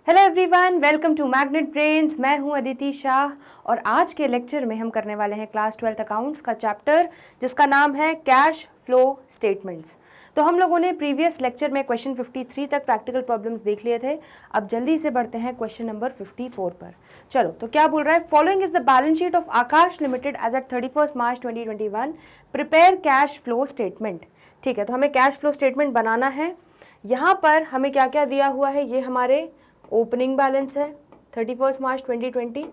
Hello everyone, welcome to Magnet Brains. मैं हूं अदिति शाह और आज के लेक्चर में हम करने वाले हैं क्लास 12 अकाउंट्स का चैप्टर जिसका नाम है कैश फ्लो स्टेटमेंट्स। तो हम लोगों ने प्रीवियस लेक्चर में क्वेश्चन 53 तक प्रैक्टिकल प्रॉब्लम्स देख लिए थे। अब जल्दी से बढ़ते हैं क्वेश्चन नंबर 54 पर। चलो, तो क्या बोल रहा है? Following is the balance sheet of Akash Limited as at 31 March 2021। Prepare cash flow statement. ठीक है, तो हमें कैश फ्लो स्टेटमेंट बनाना है। यहाँ पर हमें क्या क्या दिया हुआ है? ये हमारे ओपनिंग बैलेंस है 31 मार्च 2020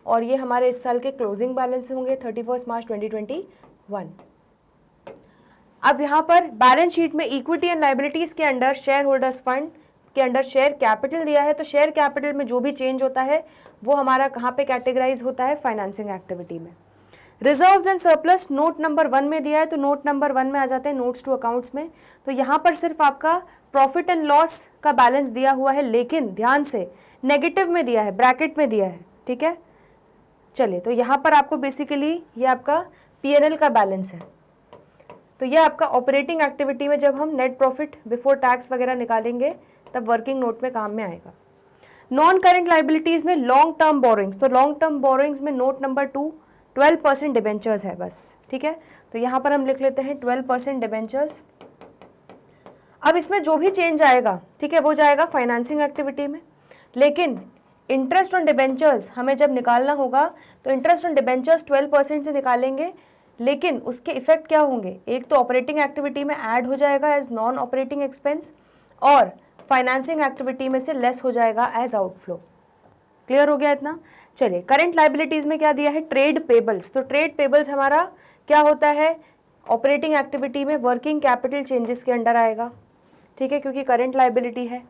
और ये हमारे इस साल के क्लोजिंग बैलेंस होंगे 31 मार्च 2021। अब यहाँ पर बैलेंस शीट में इक्विटी एंड लायबिलिटीज के अंडर शेयर होल्डर्स फंड के अंडर शेयर कैपिटल दिया है। तो शेयर कैपिटल में जो भी चेंज होता है वो हमारा कहाँ पे कैटेगराइज होता है? फाइनेंसिंग एक्टिविटी में। Reserves and surplus note number 1 में दिया है, तो नोट नंबर 1 में आ जाते हैं नोट्स टू अकाउंट्स में। तो यहाँ पर सिर्फ आपका प्रॉफिट एंड लॉस का बैलेंस दिया हुआ है, लेकिन ध्यान से नेगेटिव में दिया है, ब्रैकेट में दिया है। ठीक है, चलिए, तो यहाँ पर आपको बेसिकली ये आपका P&L का बैलेंस है। तो ये आपका ऑपरेटिंग एक्टिविटी में जब हम नेट प्रॉफिट बिफोर टैक्स वगैरह निकालेंगे तब वर्किंग नोट में काम में आएगा। नॉन करेंट लाइबिलिटीज में लॉन्ग टर्म बोरोइंग्स, तो लॉन्ग टर्म बोरोइंग्स में नोट नंबर 2 12% डिबेंचर्स है बस। ठीक है, तो यहाँ पर हम लिख लेते हैं 12% डिबेंचर्स। अब इसमें जो भी चेंज आएगा, ठीक है, वो जाएगा फाइनेंसिंग एक्टिविटी में, लेकिन इंटरेस्ट ऑन डिबेंचर्स हमें जब निकालना होगा तो इंटरेस्ट ऑन डिबेंचर्स 12% से निकालेंगे, लेकिन उसके इफेक्ट क्या होंगे? एक तो ऑपरेटिंग एक्टिविटी में ऐड हो जाएगा एज नॉन ऑपरेटिंग एक्सपेंस और फाइनेंसिंग एक्टिविटी में से लेस हो जाएगा एज आउटफ्लो। क्लियर हो गया इतना? चलिए, करंट लायबिलिटीज में क्या दिया है? Trade payables. तो ट्रेड पेबल्स हमारा क्या होता है? ऑपरेटिंग एक्टिविटी में वर्किंग कैपिटल चेंजेस के अंडर आएगा। ठीक है, क्योंकि करंट लायबिलिटी है।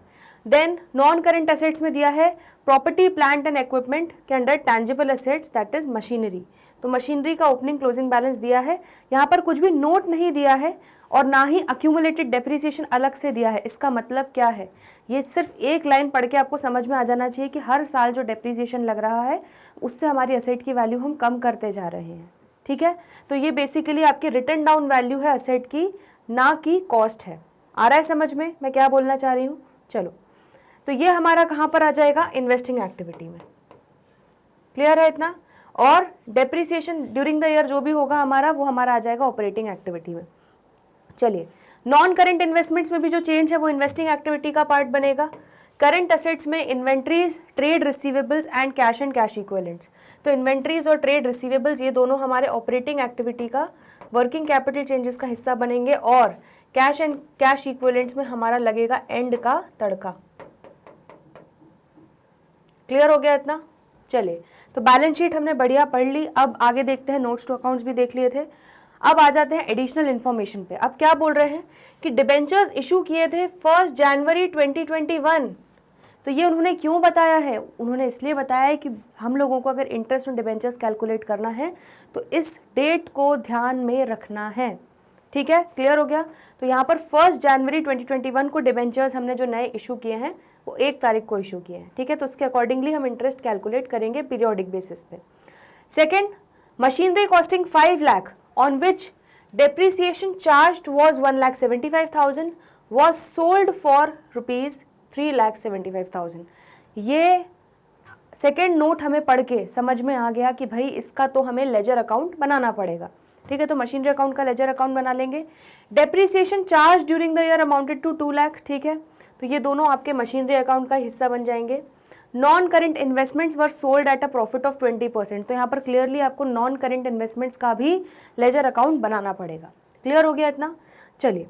देन नॉन करंट एसेट्स में दिया है प्रॉपर्टी प्लांट एंड इक्विपमेंट के under tangible assets that is machinery. तो मशीनरी का ओपनिंग क्लोजिंग बैलेंस दिया है। यहाँ पर कुछ भी नोट नहीं दिया है और ना ही अक्यूमुलेटेड डेप्रिसिएशन अलग से दिया है। इसका मतलब क्या है? ये सिर्फ एक लाइन पढ़ के आपको समझ में आ जाना चाहिए कि हर साल जो डेप्रिसिएशन लग रहा है उससे हमारी एसेट की वैल्यू हम कम करते जा रहे हैं। ठीक है, तो ये बेसिकली आपकी रिटन डाउन वैल्यू है एसेट की, ना कि कॉस्ट है। आ रहा है समझ में मैं क्या बोलना चाह रही हूँ? चलो, तो ये हमारा कहाँ पर आ जाएगा? इन्वेस्टिंग एक्टिविटी में। क्लियर है इतना? और डेप्रिसिएशन ड्यूरिंग द ईयर जो भी होगा हमारा, वो हमारा आ जाएगा ऑपरेटिंग एक्टिविटी में। चलिए, नॉन करेंट इन्वेस्टमेंट्स में भी जो चेंज है वो इन्वेस्टिंग एक्टिविटी का पार्ट बनेगा। करंट एसेट्स में inventories, trade receivables and cash equivalents. तो इन्वेंट्रीज और ट्रेड रिसीवेबल्स ये दोनों हमारे ऑपरेटिंग एक्टिविटी का वर्किंग कैपिटल चेंजेस का हिस्सा बनेंगे और कैश एंड कैश इक्विवेलेंट्स में हमारा लगेगा एंड का तड़का। क्लियर हो गया इतना? चलिए, तो बैलेंस शीट हमने बढ़िया पढ़ ली। अब आगे देखते हैं, नोट्स टू अकाउंट्स भी देख लिए थे। अब आ जाते हैं एडिशनल इन्फॉर्मेशन पे। अब क्या बोल रहे हैं कि डिबेंचर्स इशू किए थे 1 जनवरी 2021। तो ये उन्होंने क्यों बताया है? उन्होंने इसलिए बताया है कि हम लोगों को अगर इंटरेस्ट ऑन डिबेंचर्स कैलकुलेट करना है तो इस डेट को ध्यान में रखना है। ठीक है, क्लियर हो गया? तो यहाँ पर 1 जनवरी 2021 को डिबेंचर्स हमने जो नए इशू किए हैं वो 1 तारीख को इशू किए हैं। ठीक है, तो उसके अकॉर्डिंगली हम इंटरेस्ट कैलकुलेट करेंगे पीरियोडिक बेसिस पे। Second, machinery costing 5 lakh on which depreciation charged was 1,75,000 was sold for rupees 3,75,000। ये सेकेंड नोट हमें पढ़ के समझ में आ गया कि भाई इसका तो हमें लेजर अकाउंट बनाना पड़ेगा। ठीक है, तो मशीनरी अकाउंट का लेजर अकाउंट बना लेंगे। Depreciation charge during the year amounted to 2 lakh. ठीक है, तो ये दोनों आपके मशीनरी अकाउंट का हिस्सा बन जाएंगे। Non current investments were sold at a profit of 20%। तो यहाँ पर क्लियरली आपको नॉन करेंट इन्वेस्टमेंट्स का भी लेजर अकाउंट बनाना पड़ेगा। क्लियर हो गया इतना? चलिए,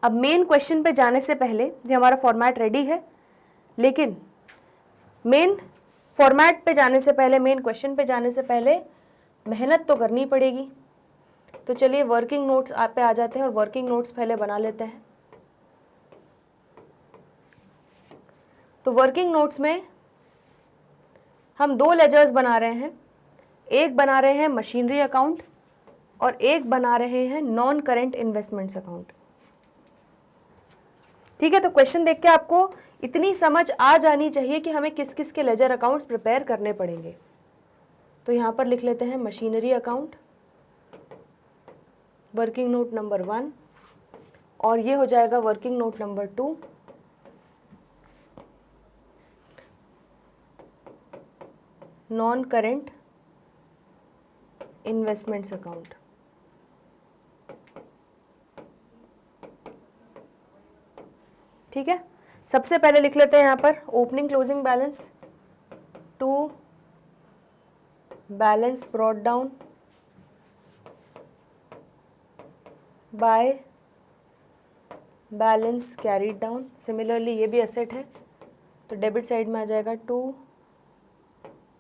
अब मेन क्वेश्चन पे जाने से पहले, ये हमारा फॉर्मेट रेडी है, लेकिन मेन फॉर्मेट पे जाने से पहले, मेन क्वेश्चन पे जाने से पहले मेहनत तो करनी पड़ेगी। तो चलिए वर्किंग नोट्स आप पे आ जाते हैं और वर्किंग नोट्स पहले बना लेते हैं। तो वर्किंग नोट्स में हम 2 लेजर्स बना रहे हैं। एक बना रहे हैं मशीनरी अकाउंट और एक बना रहे हैं नॉन करेंट इन्वेस्टमेंट्स अकाउंट। ठीक है, तो क्वेश्चन देख के आपको इतनी समझ आ जानी चाहिए कि हमें किस किस के लेजर अकाउंट्स प्रिपेयर करने पड़ेंगे। तो यहाँ पर लिख लेते हैं machinery account, working note number 1, और ये हो जाएगा working note number 2। Non current investments account. ठीक है, सबसे पहले लिख लेते हैं यहाँ पर opening closing balance to balance brought down by balance carried down. Similarly ये भी एसेट है तो डेबिट साइड में आ जाएगा टू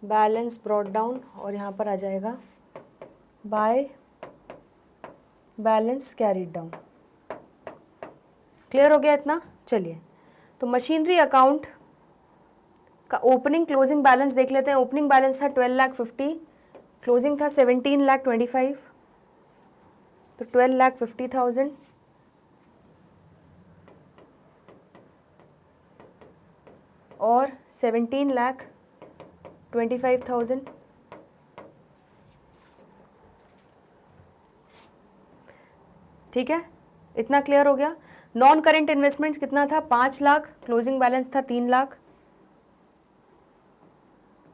बैलेंस ब्रॉट डाउन और यहाँ पर आ जाएगा bye balance carried down. Clear हो गया इतना? चलिए, तो मशीनरी अकाउंट का ओपनिंग क्लोजिंग बैलेंस देख लेते हैं। ओपनिंग बैलेंस था 12,50,000, क्लोजिंग था 17,25,000, तो 12,50,000 और 17,25,000। ठीक है, इतना क्लियर हो गया। नॉन करेंट इन्वेस्टमेंट्स कितना था? 5 लाख, क्लोजिंग बैलेंस था 3 लाख,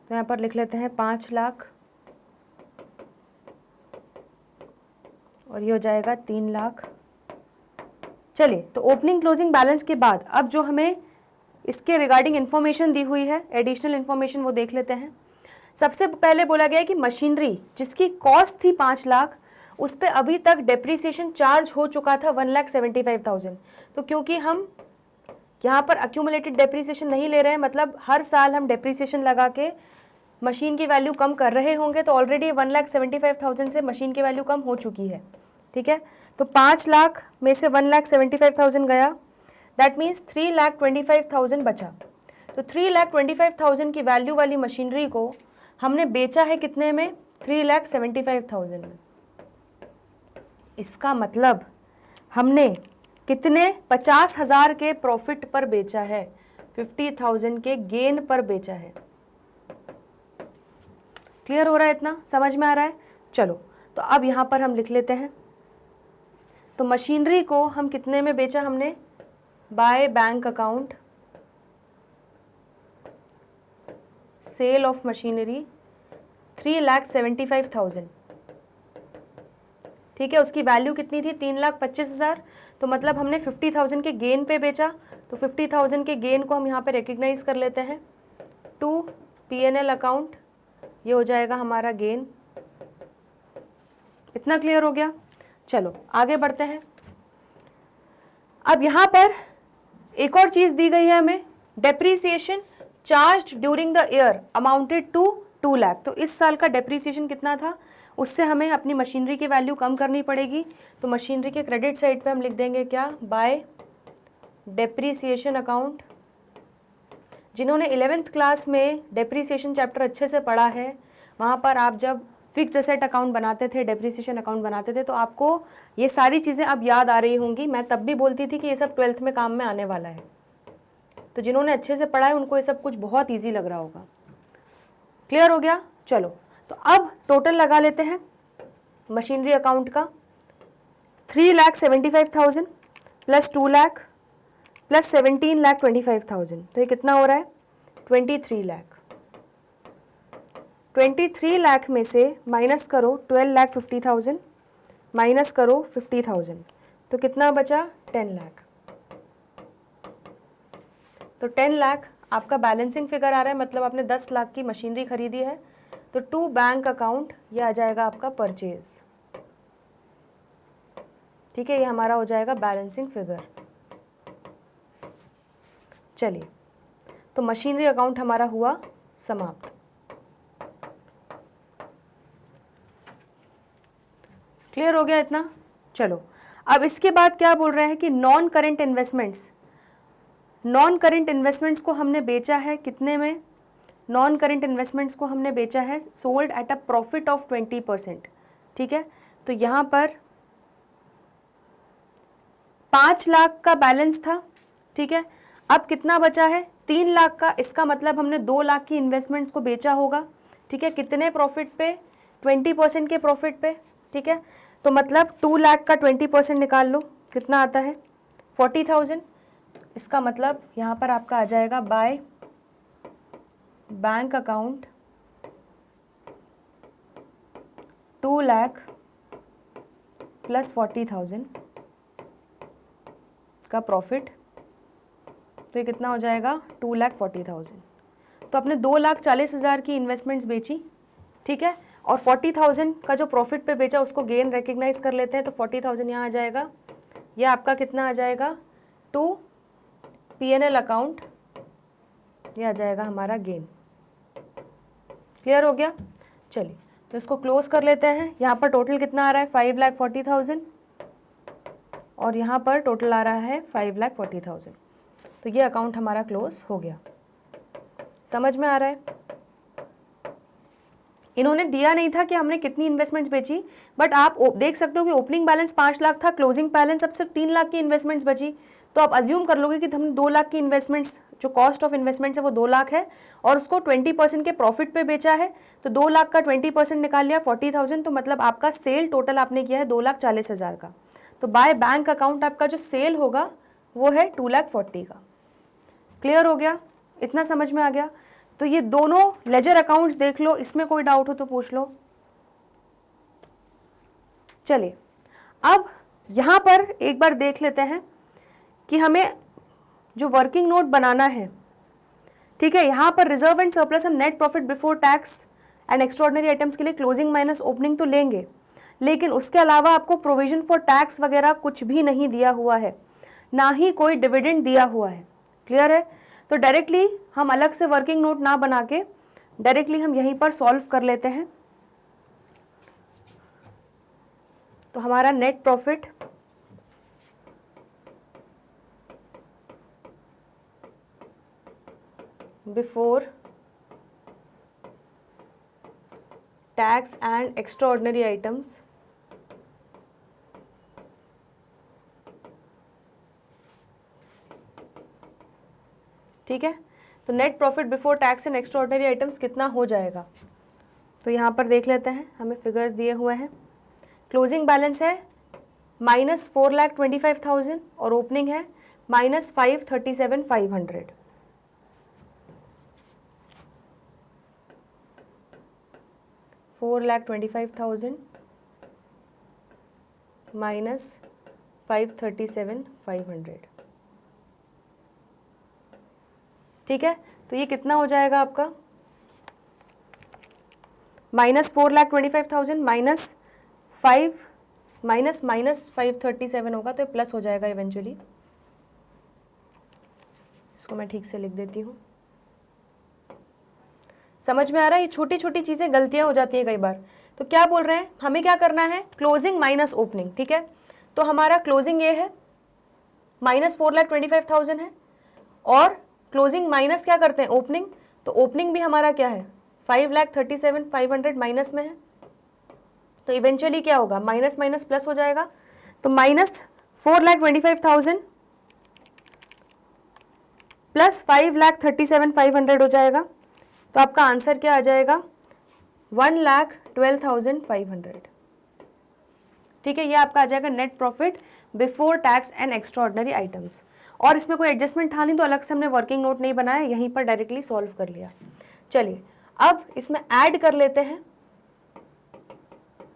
तो यहाँ पर लिख लेते हैं 5 लाख और ये हो जाएगा 3 लाख। चलिए, तो ओपनिंग क्लोजिंग बैलेंस के बाद अब जो हमें इसके रिगार्डिंग इन्फॉर्मेशन दी हुई है, एडिशनल इन्फॉर्मेशन, वो देख लेते हैं। सबसे पहले बोला गया है कि मशीनरी जिसकी कॉस्ट थी 5 लाख उस पर अभी तक डेप्रीसिएशन चार्ज हो चुका था 1,75,000। तो क्योंकि हम यहाँ पर अक्यूमुलेटेड डेप्रीसिएशन नहीं ले रहे हैं, मतलब हर साल हम डेप्रीसिएशन लगा के मशीन की वैल्यू कम कर रहे होंगे, तो ऑलरेडी 1,75,000 से मशीन की वैल्यू कम हो चुकी है। ठीक है, तो 5 लाख में से 1,75,000 गया, दैट मीन्स 3,25,000 बचा। तो 3,25,000 की वैल्यू वाली मशीनरी को हमने बेचा है कितने में? 3,75,000 में। इसका मतलब हमने कितने? 50,000 के प्रॉफिट पर बेचा है, 50,000 के गेन पर बेचा है। क्लियर हो रहा है? इतना समझ में आ रहा है? चलो, तो अब यहाँ पर हम लिख लेते हैं। तो मशीनरी को हम कितने में बेचा? हमने by bank account cell of machinery 3,75,000। ठीक है, उसकी वैल्यू कितनी थी? 3,25,000। तो मतलब हमने 50,000 के गेन पे बेचा, तो 50,000 के गेन को हम यहाँ पे रिकग्नाइज कर लेते हैं टू P&L अकाउंट, ये हो जाएगा हमारा गेन। इतना क्लियर हो गया? चलो आगे बढ़ते हैं। अब यहाँ पर एक और चीज़ दी गई है हमें, depreciation charged during the year amounted to 2 lakh. तो इस साल का डेप्रीसिएशन कितना था? उससे हमें अपनी मशीनरी की वैल्यू कम करनी पड़ेगी। तो मशीनरी के क्रेडिट साइड पे हम लिख देंगे क्या? By depreciation account. जिन्होंने 11th क्लास में डेप्रीसिएशन चैप्टर अच्छे से पढ़ा है, वहाँ पर आप जब फिक्स्ड एसेट अकाउंट बनाते थे, डेप्रीसिएशन अकाउंट बनाते थे, तो आपको ये सारी चीज़ें अब याद आ रही होंगी। मैं तब भी बोलती थी कि ये सब 12th में काम में आने वाला है। तो जिन्होंने अच्छे से पढ़ा है उनको ये सब कुछ बहुत ईजी लग रहा होगा। क्लियर हो गया? चलो, तो अब टोटल लगा लेते हैं मशीनरी अकाउंट का। 3,75,000 प्लस 2 लाख प्लस 17,25,000, तो ये कितना हो रहा है? 23 लाख। 23 लाख में से माइनस करो 12,50,000, माइनस करो 50,000, तो कितना बचा? 10 लाख। तो 10 लाख आपका बैलेंसिंग फिगर आ रहा है, मतलब आपने 10 लाख की मशीनरी खरीदी है। तो टू बैंक अकाउंट ये आ जाएगा आपका परचेज। ठीक है, ये हमारा हो जाएगा बैलेंसिंग फिगर। चलिए, तो मशीनरी अकाउंट हमारा हुआ समाप्त। क्लियर हो गया इतना? चलो, अब इसके बाद क्या बोल रहे हैं कि non current investments. Non current investments को हमने बेचा है कितने में? नॉन करेंट इन्वेस्टमेंट्स को हमने बेचा है sold at a profit of 20%। ठीक है, तो यहाँ पर 5 लाख का बैलेंस था। ठीक है, अब कितना बचा है? 3 लाख का। इसका मतलब हमने 2 लाख की इन्वेस्टमेंट्स को बेचा होगा। ठीक है, कितने प्रॉफिट पे? 20% के प्रॉफिट पे। ठीक है, तो मतलब 2 लाख का 20% निकाल लो, कितना आता है? 40,000। इसका मतलब यहाँ पर आपका आ जाएगा by bank account 2 lakh plus 40,000 का प्रॉफिट, तो ये कितना हो जाएगा 2,40,000। तो आपने 2,40,000 की इन्वेस्टमेंट्स बेची, ठीक है, और 40,000 का जो प्रॉफिट पे बेचा उसको गेन रिकग्नाइज कर लेते हैं, तो 40,000 यहाँ आ जाएगा। यह आपका कितना आ जाएगा, टू P&L अकाउंट, ये आ जाएगा हमारा गेन। क्लियर हो गया? चलिए तो इसको क्लोज कर लेते हैं। यहाँ पर टोटल कितना आ रहा है 5,40,000 और यहाँ पर टोटल आ रहा है 5,40,000। तो ये अकाउंट हमारा क्लोज हो गया। समझ में आ रहा है? इन्होंने दिया नहीं था कि हमने कितनी इन्वेस्टमेंट्स बेची, बट आप देख सकते हो कि ओपनिंग बैलेंस 5 लाख था, क्लोजिंग बैलेंस अब सिर्फ 3 लाख की इन्वेस्टमेंट्स बची। तो आप अज्यूम कर लोगे कि हमने 2 लाख की इन्वेस्टमेंट्स, जो कॉस्ट ऑफ इन्वेस्टमेंट्स है वो 2 लाख है और उसको 20% के प्रॉफिट पे बेचा है। तो 2 लाख का 20% निकाल लिया 40,000, तो मतलब आपका सेल टोटल आपने किया है 2,40,000 का। तो बाय बैंक अकाउंट आपका जो सेल होगा वो है 2,40,000 का। क्लियर हो गया? इतना समझ में आ गया? तो ये दोनों लेजर अकाउंट्स देख लो, इसमें कोई डाउट हो तो पूछ लो। चलिए अब यहाँ पर एक बार देख लेते हैं कि हमें जो वर्किंग नोट बनाना है, ठीक है, यहाँ पर रिजर्व एंड सरप्लस हम net profit before tax and extraordinary items के लिए क्लोजिंग माइनस ओपनिंग तो लेंगे, लेकिन उसके अलावा आपको प्रोविजन फॉर टैक्स वगैरह कुछ भी नहीं दिया हुआ है, ना ही कोई डिविडेंड दिया हुआ है। क्लियर है? तो डायरेक्टली हम अलग से वर्किंग नोट ना बना के डायरेक्टली हम यहीं पर सॉल्व कर लेते हैं। तो हमारा net profit before tax and extraordinary items ठीक है। तो net profit before tax and extraordinary items कितना हो जाएगा, तो यहाँ पर देख लेते हैं, हमें फिगर्स दिए हुए हैं। क्लोजिंग बैलेंस है -4,25,000 और ओपनिंग है -537,500। $4,25,000 -537,500, ठीक है। तो ये कितना हो जाएगा आपका, -4,25,000 -537 होगा, तो प्लस हो जाएगा इवेंचुअली। इसको मैं ठीक से लिख देती हूँ। समझ में आ रहा है? ये छोटी छोटी चीज़ें गलतियाँ हो जाती हैं कई बार। तो क्या बोल रहे हैं, हमें क्या करना है, क्लोजिंग माइनस ओपनिंग, ठीक है। तो हमारा क्लोजिंग ये है -4,25,000 है और क्लोजिंग माइनस क्या करते हैं, ओपनिंग। तो ओपनिंग भी हमारा क्या है 5,37,500 माइनस में है। तो इवेंचुअली क्या होगा, माइनस माइनस प्लस हो जाएगा। तो -4,25,000 प्लस 5,37,500 हो जाएगा। तो आपका आंसर क्या आ जाएगा, 1,12,500, ठीक है। ये आपका आ जाएगा net profit before tax and extraordinary items. और इसमें कोई एडजस्टमेंट था नहीं, तो अलग से हमने वर्किंग नोट नहीं बनाया, यहीं पर डायरेक्टली सॉल्व कर लिया। चलिए अब इसमें ऐड कर लेते हैं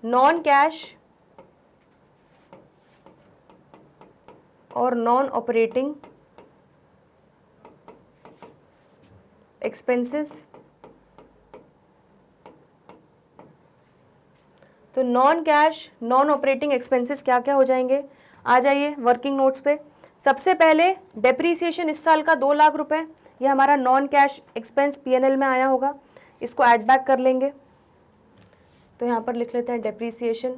नॉन कैश और नॉन ऑपरेटिंग एक्सपेंसेस। तो non cash non operating expenses क्या क्या हो जाएंगे, आ जाइए वर्किंग नोट्स पे। सबसे पहले डेप्रीसिएशन इस साल का 2 लाख रुपए, ये हमारा नॉन कैश एक्सपेंस P&L में आया होगा, इसको ऐड बैक कर लेंगे। तो यहाँ पर लिख लेते हैं डेप्रीसिएशन,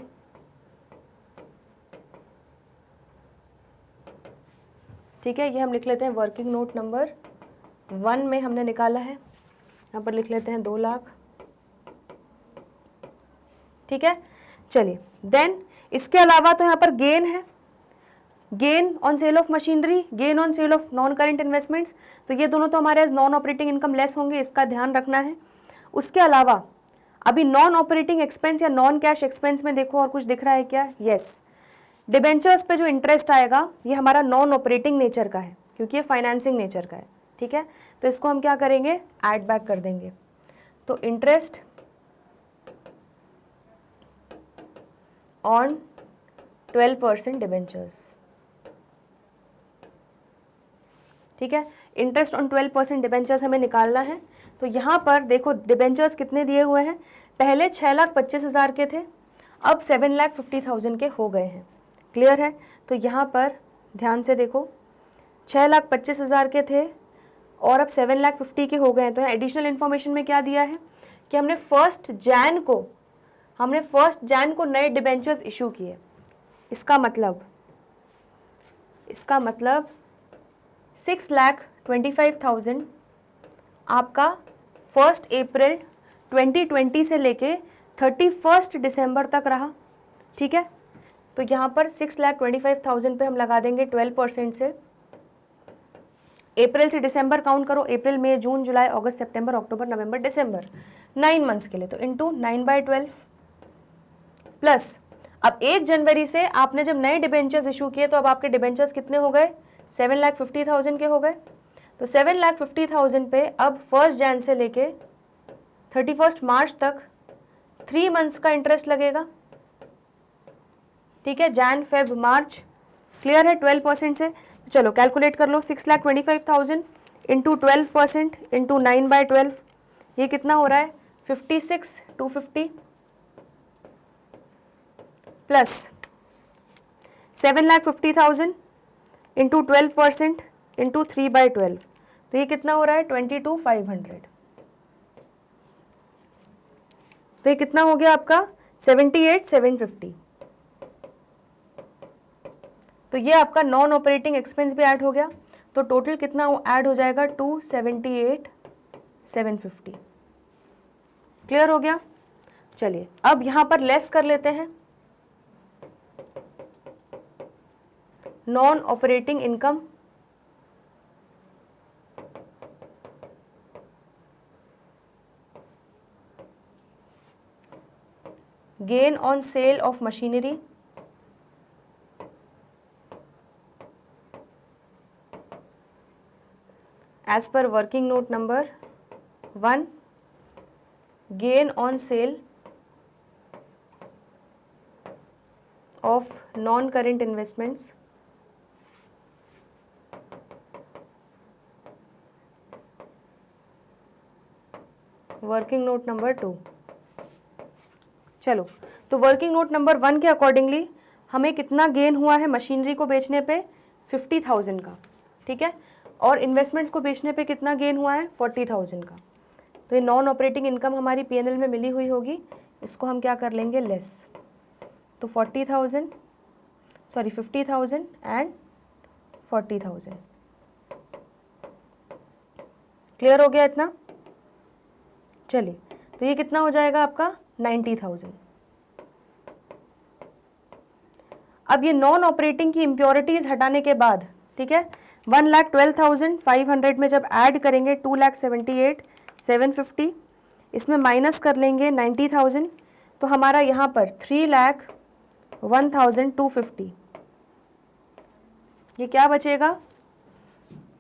ठीक है। ये हम लिख लेते हैं वर्किंग नोट नंबर 1 में हमने निकाला है, यहाँ पर लिख लेते हैं 2 लाख, ठीक है। चलिए देन इसके अलावा तो यहाँ पर गेन है, gain on sale of machinery, gain on sale of non current investments. तो ये दोनों तो हमारे नॉन ऑपरेटिंग इनकम लेस होंगे, इसका ध्यान रखना है। उसके अलावा अभी नॉन ऑपरेटिंग एक्सपेंस या नॉन कैश एक्सपेंस में देखो और कुछ दिख रहा है क्या, यस, डिबेंचर्स पे जो इंटरेस्ट आएगा ये हमारा नॉन ऑपरेटिंग नेचर का है, क्योंकि ये फाइनेंसिंग नेचर का है, ठीक है। तो इसको हम क्या करेंगे, ऐड बैक कर देंगे। तो इंटरेस्ट ऑन 12% डिबेंचर्स। ठीक है, इंटरेस्ट ऑन 12% डिबेंचर्स हमें निकालना है। तो यहाँ पर देखो डिबेंचर्स कितने दिए हुए हैं, पहले 6,25,000 के थे, अब 7,50,000 के हो गए हैं। क्लियर है? तो यहाँ पर ध्यान से देखो, 6,25,000 के थे और अब 7,50,000 के हो गए हैं। तो यहाँ एडिशनल इन्फॉर्मेशन में क्या दिया है कि हमने फर्स्ट जैन को नए डिबेंचर्स इशू किए। इसका मतलब 6,25,000 आपका 1 अप्रैल 2020 से लेके 31 दिसंबर तक रहा। ठीक है, तो यहाँ पर 6,25,000 पे हम लगा देंगे 12% से। अप्रैल से दिसंबर काउंट करो, अप्रैल मई जून जुलाई अगस्त सितंबर अक्टूबर नवंबर दिसंबर, 9 मंथ्स के लिए, तो इंटू 9/12 प्लस अब 1 जनवरी से आपने जब नए डिबेंचर्स इशू किए तो अब आपके डिबेंचर्स कितने हो गए, 7,50,000 के हो गए। तो 7,50,000 पे अब 1 जैन से लेके 31 मार्च तक 3 मंथ्स का इंटरेस्ट लगेगा। ठीक है, जैन फेब मार्च। क्लियर है? 12% से। तो चलो कैलकुलेट कर लो, 6,25,000 इंटू 12% इंटू 9/12, ये कितना हो रहा है, 56,250 प्लस 7,50,000 इंटू 12% इंटू 3/12, तो ये कितना हो रहा है, 22,500। तो ये कितना हो गया आपका, 78,750। तो ये आपका नॉन ऑपरेटिंग एक्सपेंस भी ऐड हो गया, तो टोटल कितना ऐड हो जाएगा, 278,750। क्लियर हो गया? चलिए अब यहां पर लेस कर लेते हैं non operating income. Gain on sale of machinery, as per working note number 1, gain on sale of non-current investments, working note number 2। चलो, तो वर्किंग नोट नंबर 1 के अकॉर्डिंगली हमें कितना गेन हुआ है मशीनरी को बेचने पे, 50,000 का। ठीक है, और इन्वेस्टमेंट्स को बेचने पे कितना गेन हुआ है, 40,000 का। तो ये नॉन ऑपरेटिंग इनकम हमारी पीएनएल में मिली हुई होगी, इसको हम क्या कर लेंगे, लेस। तो 50,000 एंड 40,000। क्लियर हो गया इतना? चलिए, तो ये कितना हो जाएगा आपका, 90,000। अब ये नॉन ऑपरेटिंग की इम्प्योरिटीज हटाने के बाद, ठीक है, 1,12,500 में जब ऐड करेंगे 2,78,750, इसमें माइनस कर लेंगे 90,000, तो हमारा यहाँ पर 3,01,250, ये क्या बचेगा,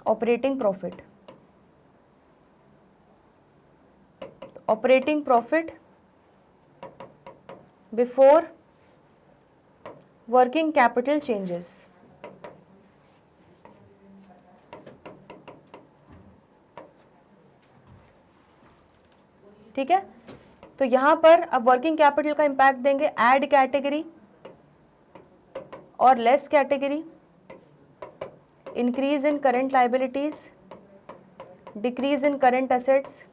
operating profit. Operating profit before working capital changes. ठीक है, तो यहां पर अब वर्किंग कैपिटल का इंपैक्ट देंगे ऐड कैटेगरी और less category, increase in current liabilities, decrease in current assets,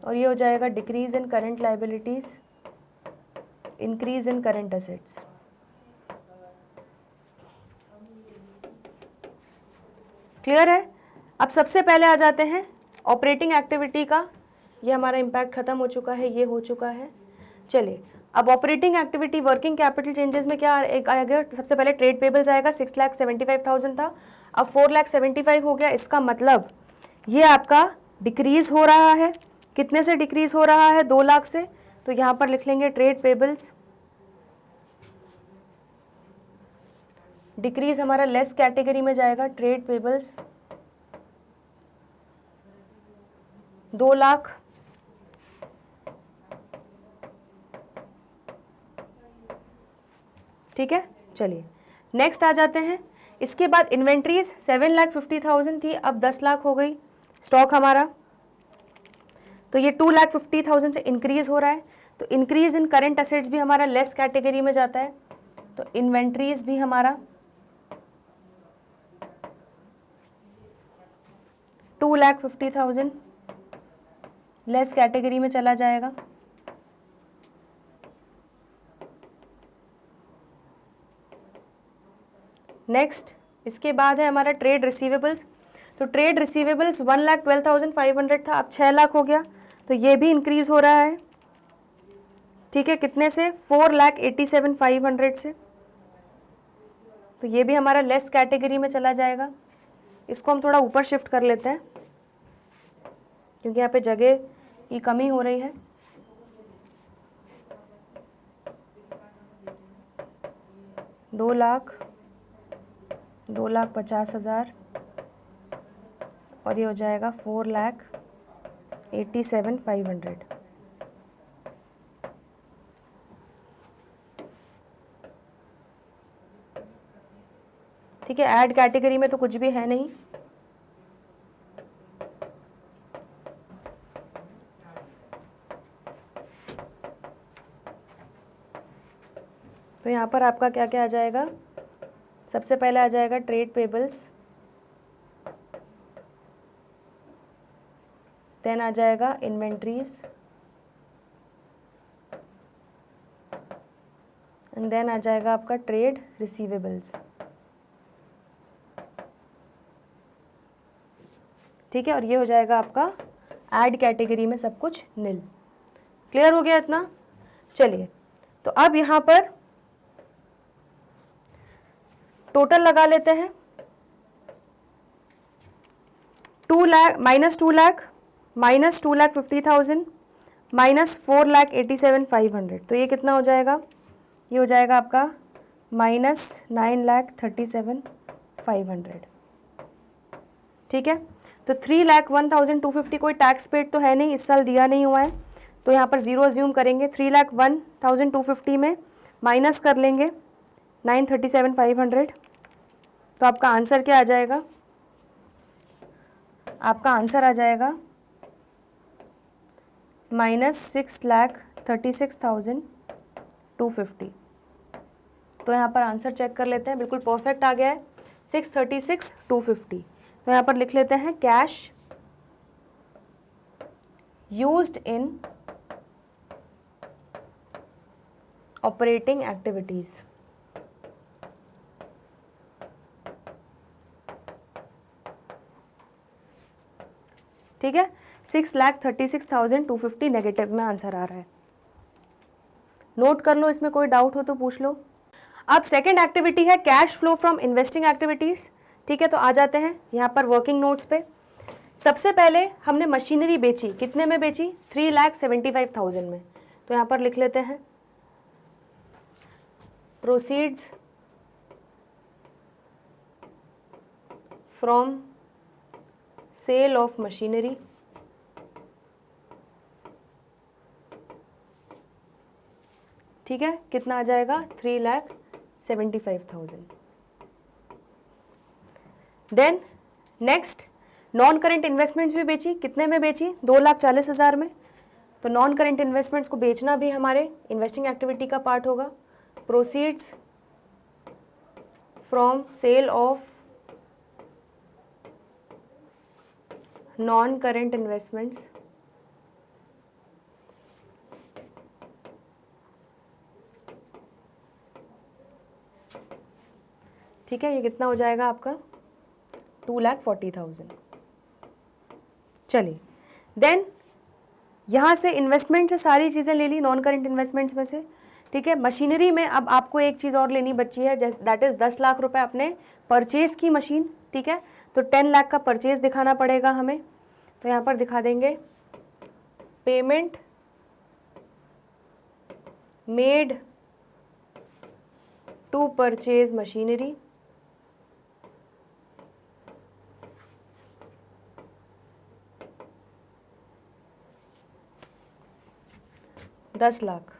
और ये हो जाएगा decrease in current liabilities, increase in current assets. Clear है? अब सबसे पहले आ जाते हैं ऑपरेटिंग एक्टिविटी का, ये हमारा इम्पैक्ट खत्म हो चुका है, ये हो चुका है। चलिए, अब operating activity working capital changes में क्या एक आएगा, सबसे पहले ट्रेड पेबल्स आएगा, 6,75,000 था, अब 4,75,000 हो गया। इसका मतलब ये आपका डिक्रीज हो रहा है, कितने से डिक्रीज हो रहा है, 2 लाख से। तो यहाँ पर लिख लेंगे ट्रेड पेबल्स, डिक्रीज हमारा लेस कैटेगरी में जाएगा, ट्रेड पेबल्स 2 लाख, ठीक है, चलिए नेक्स्ट आ जाते हैं। इसके बाद इन्वेंट्रीज 7,50,000 थी, अब 10 लाख हो गई स्टॉक हमारा, तो ये 2,50,000 से इंक्रीज हो रहा है। तो इंक्रीज इन करंट असेट्स भी हमारा लेस कैटेगरी में जाता है, तो इन्वेंट्रीज भी हमारा 2,50,000 लेस कैटेगरी में चला जाएगा। नेक्स्ट इसके बाद है हमारा ट्रेड रिसीवेबल्स। तो ट्रेड रिसीवेबल्स 1,12,500 था, अब 6 लाख हो गया, तो ये भी इंक्रीज हो रहा है। ठीक है, कितने से? 4,87,500 से, तो ये भी हमारा लेस कैटेगरी में चला जाएगा। इसको हम थोड़ा ऊपर शिफ्ट कर लेते हैं क्योंकि यहाँ पे जगह की कमी हो रही है। दो लाख 2,50,000 और ये हो जाएगा 4,87,500। ठीक है, ऐड कैटेगरी में तो कुछ भी है नहीं, तो यहाँ पर आपका क्या क्या आ जाएगा? सबसे पहले आ जाएगा ट्रेड पेबल्स, देन आ जाएगा इन्वेंट्रीज, एंड देन आ जाएगा आपका ट्रेड रिसीवेबल्स। ठीक है, और ये हो जाएगा आपका ऐड कैटेगरी में सब कुछ नील। क्लियर हो गया इतना? चलिए, तो अब यहाँ पर टोटल लगा लेते हैं। 2 lakh minus 2 lakh minus 2,50,000 minus 4,87,500, तो ये कितना हो जाएगा? ये हो जाएगा आपका माइनस 9,37,500। ठीक है, तो 3,01,250 कोई टैक्स पेड तो है नहीं, इस साल दिया नहीं हुआ है, तो यहाँ पर ज़ीरो अज्यूम करेंगे। 3,01,250 में माइनस कर लेंगे 9,37,500, तो आपका आंसर क्या आ जाएगा? आपका आंसर आ जाएगा माइनस 6,36,250। तो यहाँ पर आंसर चेक कर लेते हैं, बिल्कुल परफेक्ट आ गया है, 636,250। तो यहाँ पर लिख लेते हैं कैश यूज्ड इन ऑपरेटिंग एक्टिविटीज। ठीक है, 6,36,250 नेगेटिव में आंसर आ रहा है। नोट कर लो, इसमें कोई डाउट हो तो पूछ लो। अब सेकंड एक्टिविटी है cash flow from investing activities. ठीक है, तो आ जाते हैं यहाँ पर वर्किंग नोट्स पे। सबसे पहले हमने मशीनरी बेची, कितने में बेची? 3,75,000 में, तो यहाँ पर लिख लेते हैं proceeds from sale of machinery. ठीक है, कितना आ जाएगा? 3,75,000। Then next non current investments भी बेची, कितने में बेची? 2,40,000 में, तो नॉन करेंट इन्वेस्टमेंट्स को बेचना भी हमारे इन्वेस्टिंग एक्टिविटी का पार्ट होगा। Proceeds from sale of non current investments. ठीक है, ये कितना हो जाएगा आपका? 2,40,000। चलिए, देन यहाँ से इन्वेस्टमेंट से सारी चीज़ें ले ली नॉन करेंट इन्वेस्टमेंट्स में से। ठीक है, मशीनरी में अब आपको एक चीज़ और लेनी बची है, दैट इज़ 10 लाख रुपए अपने परचेज़ की मशीन। ठीक है, तो 10 लाख का परचेज़ दिखाना पड़ेगा हमें, तो यहाँ पर दिखा देंगे payment made to purchase machinery. $10 lakh.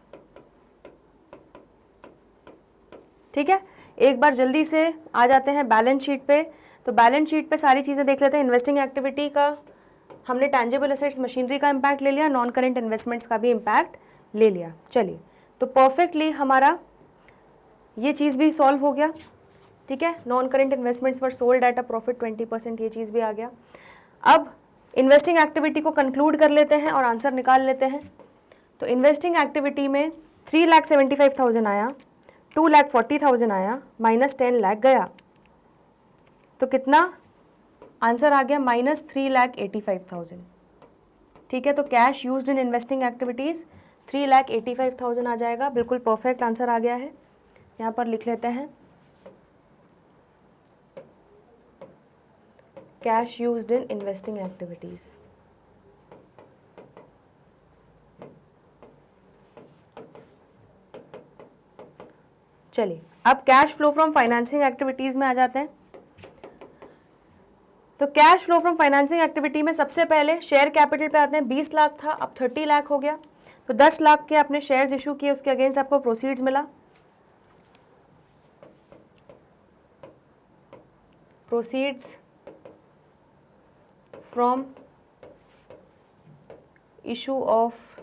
ठीक है, एक बार जल्दी से आ जाते हैं बैलेंस शीट पे। तो बैलेंस शीट पे सारी चीज़ें देख लेते हैं। इन्वेस्टिंग एक्टिविटी का हमने टैंजिबल एसेट्स मशीनरी का इम्पैक्ट ले लिया, नॉन करेंट इन्वेस्टमेंट्स का भी इम्पैक्ट ले लिया। चलिए, तो परफेक्टली हमारा ये चीज़ भी सॉल्व हो गया। ठीक है, नॉन करेंट इन्वेस्टमेंट्स पर सोल्ड एट अ प्रॉफिट 20%, ये चीज़ भी आ गया। अब इन्वेस्टिंग एक्टिविटी को कंक्लूड कर लेते हैं और आंसर निकाल लेते हैं। तो इन्वेस्टिंग एक्टिविटी में 3,75,000 आया, 2,40,000 आया, माइनस 10 लाख गया, तो कितना आंसर आ गया? माइनस 3,85,000। ठीक है, तो cash used in investing activities 3,85,000 आ जाएगा। बिल्कुल परफेक्ट आंसर आ गया है। यहाँ पर लिख लेते हैं cash used in investing activities. चलिए, अब cash flow from financing activities में आ जाते हैं। तो cash flow from financing activity में सबसे पहले शेयर कैपिटल पे आते हैं। 20 लाख था, अब 30 लाख हो गया। तो 10 लाख के आपने शेयर्स इशू किए, उसके अगेंस्ट आपको प्रोसीड्स मिला। Proceeds from issue of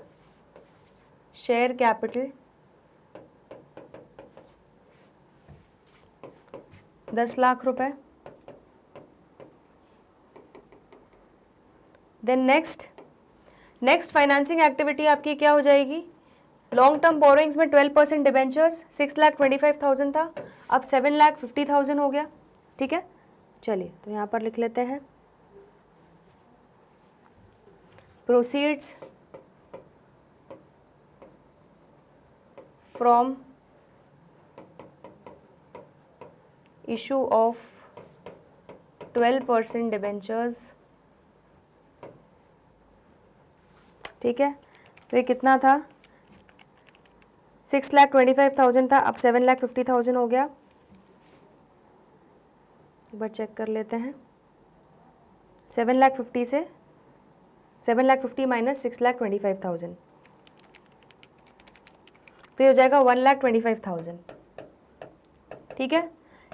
share capital 10 lakh रुपए। देन नेक्स्ट फाइनेंसिंग एक्टिविटी आपकी क्या हो जाएगी? लॉन्ग टर्म बोरोइंग्स में 12% डिबेंचर्स 6,25,000 था, अब 7,50,000 हो गया। ठीक है, चलिए तो यहाँ पर लिख लेते हैं proceeds from issue of 12% debentures. ठीक है, तो ये कितना था? 6,25,000 था, अब 7,50,000 हो गया। एक बार चेक कर लेते हैं। 7,50,000 से 7,50,000 माइनस 6,25,000, तो ये हो जाएगा 1,25,000। ठीक है,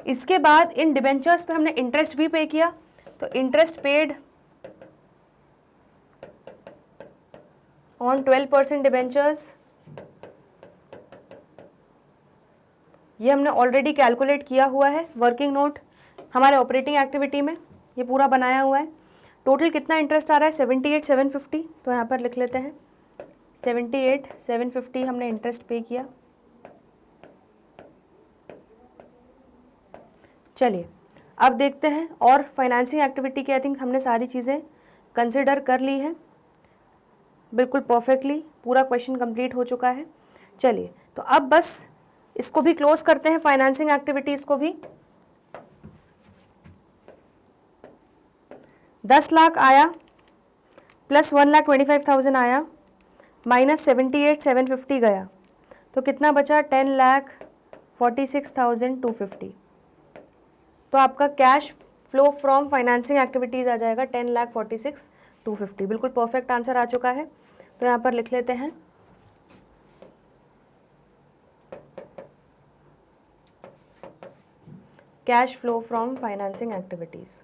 इसके बाद इन डिबेंचर्स पे हमने इंटरेस्ट भी पे किया, तो इंटरेस्ट पेड ऑन 12% डिबेंचर्स, ये हमने ऑलरेडी कैलकुलेट किया हुआ है। वर्किंग नोट हमारे ऑपरेटिंग एक्टिविटी में ये पूरा बनाया हुआ है। टोटल कितना इंटरेस्ट आ रहा है? 78,750। तो यहाँ पर लिख लेते हैं 78,750 हमने इंटरेस्ट पे किया। चलिए, अब देखते हैं और फाइनेंसिंग एक्टिविटी की आई थिंक हमने सारी चीज़ें कंसिडर कर ली हैं बिल्कुल परफेक्टली। पूरा क्वेश्चन कंप्लीट हो चुका है। चलिए, तो अब बस इसको भी क्लोज करते हैं, फाइनेंसिंग एक्टिविटीज़ को भी। 10 लाख आया प्लस 1,25,000 आया, माइनस 78,750 गया, तो कितना बचा? 10,46,250। तो आपका cash flow from financing activities आ जाएगा 10,46,250। बिल्कुल परफेक्ट आंसर आ चुका है। तो यहाँ पर लिख लेते हैं cash flow from financing activities.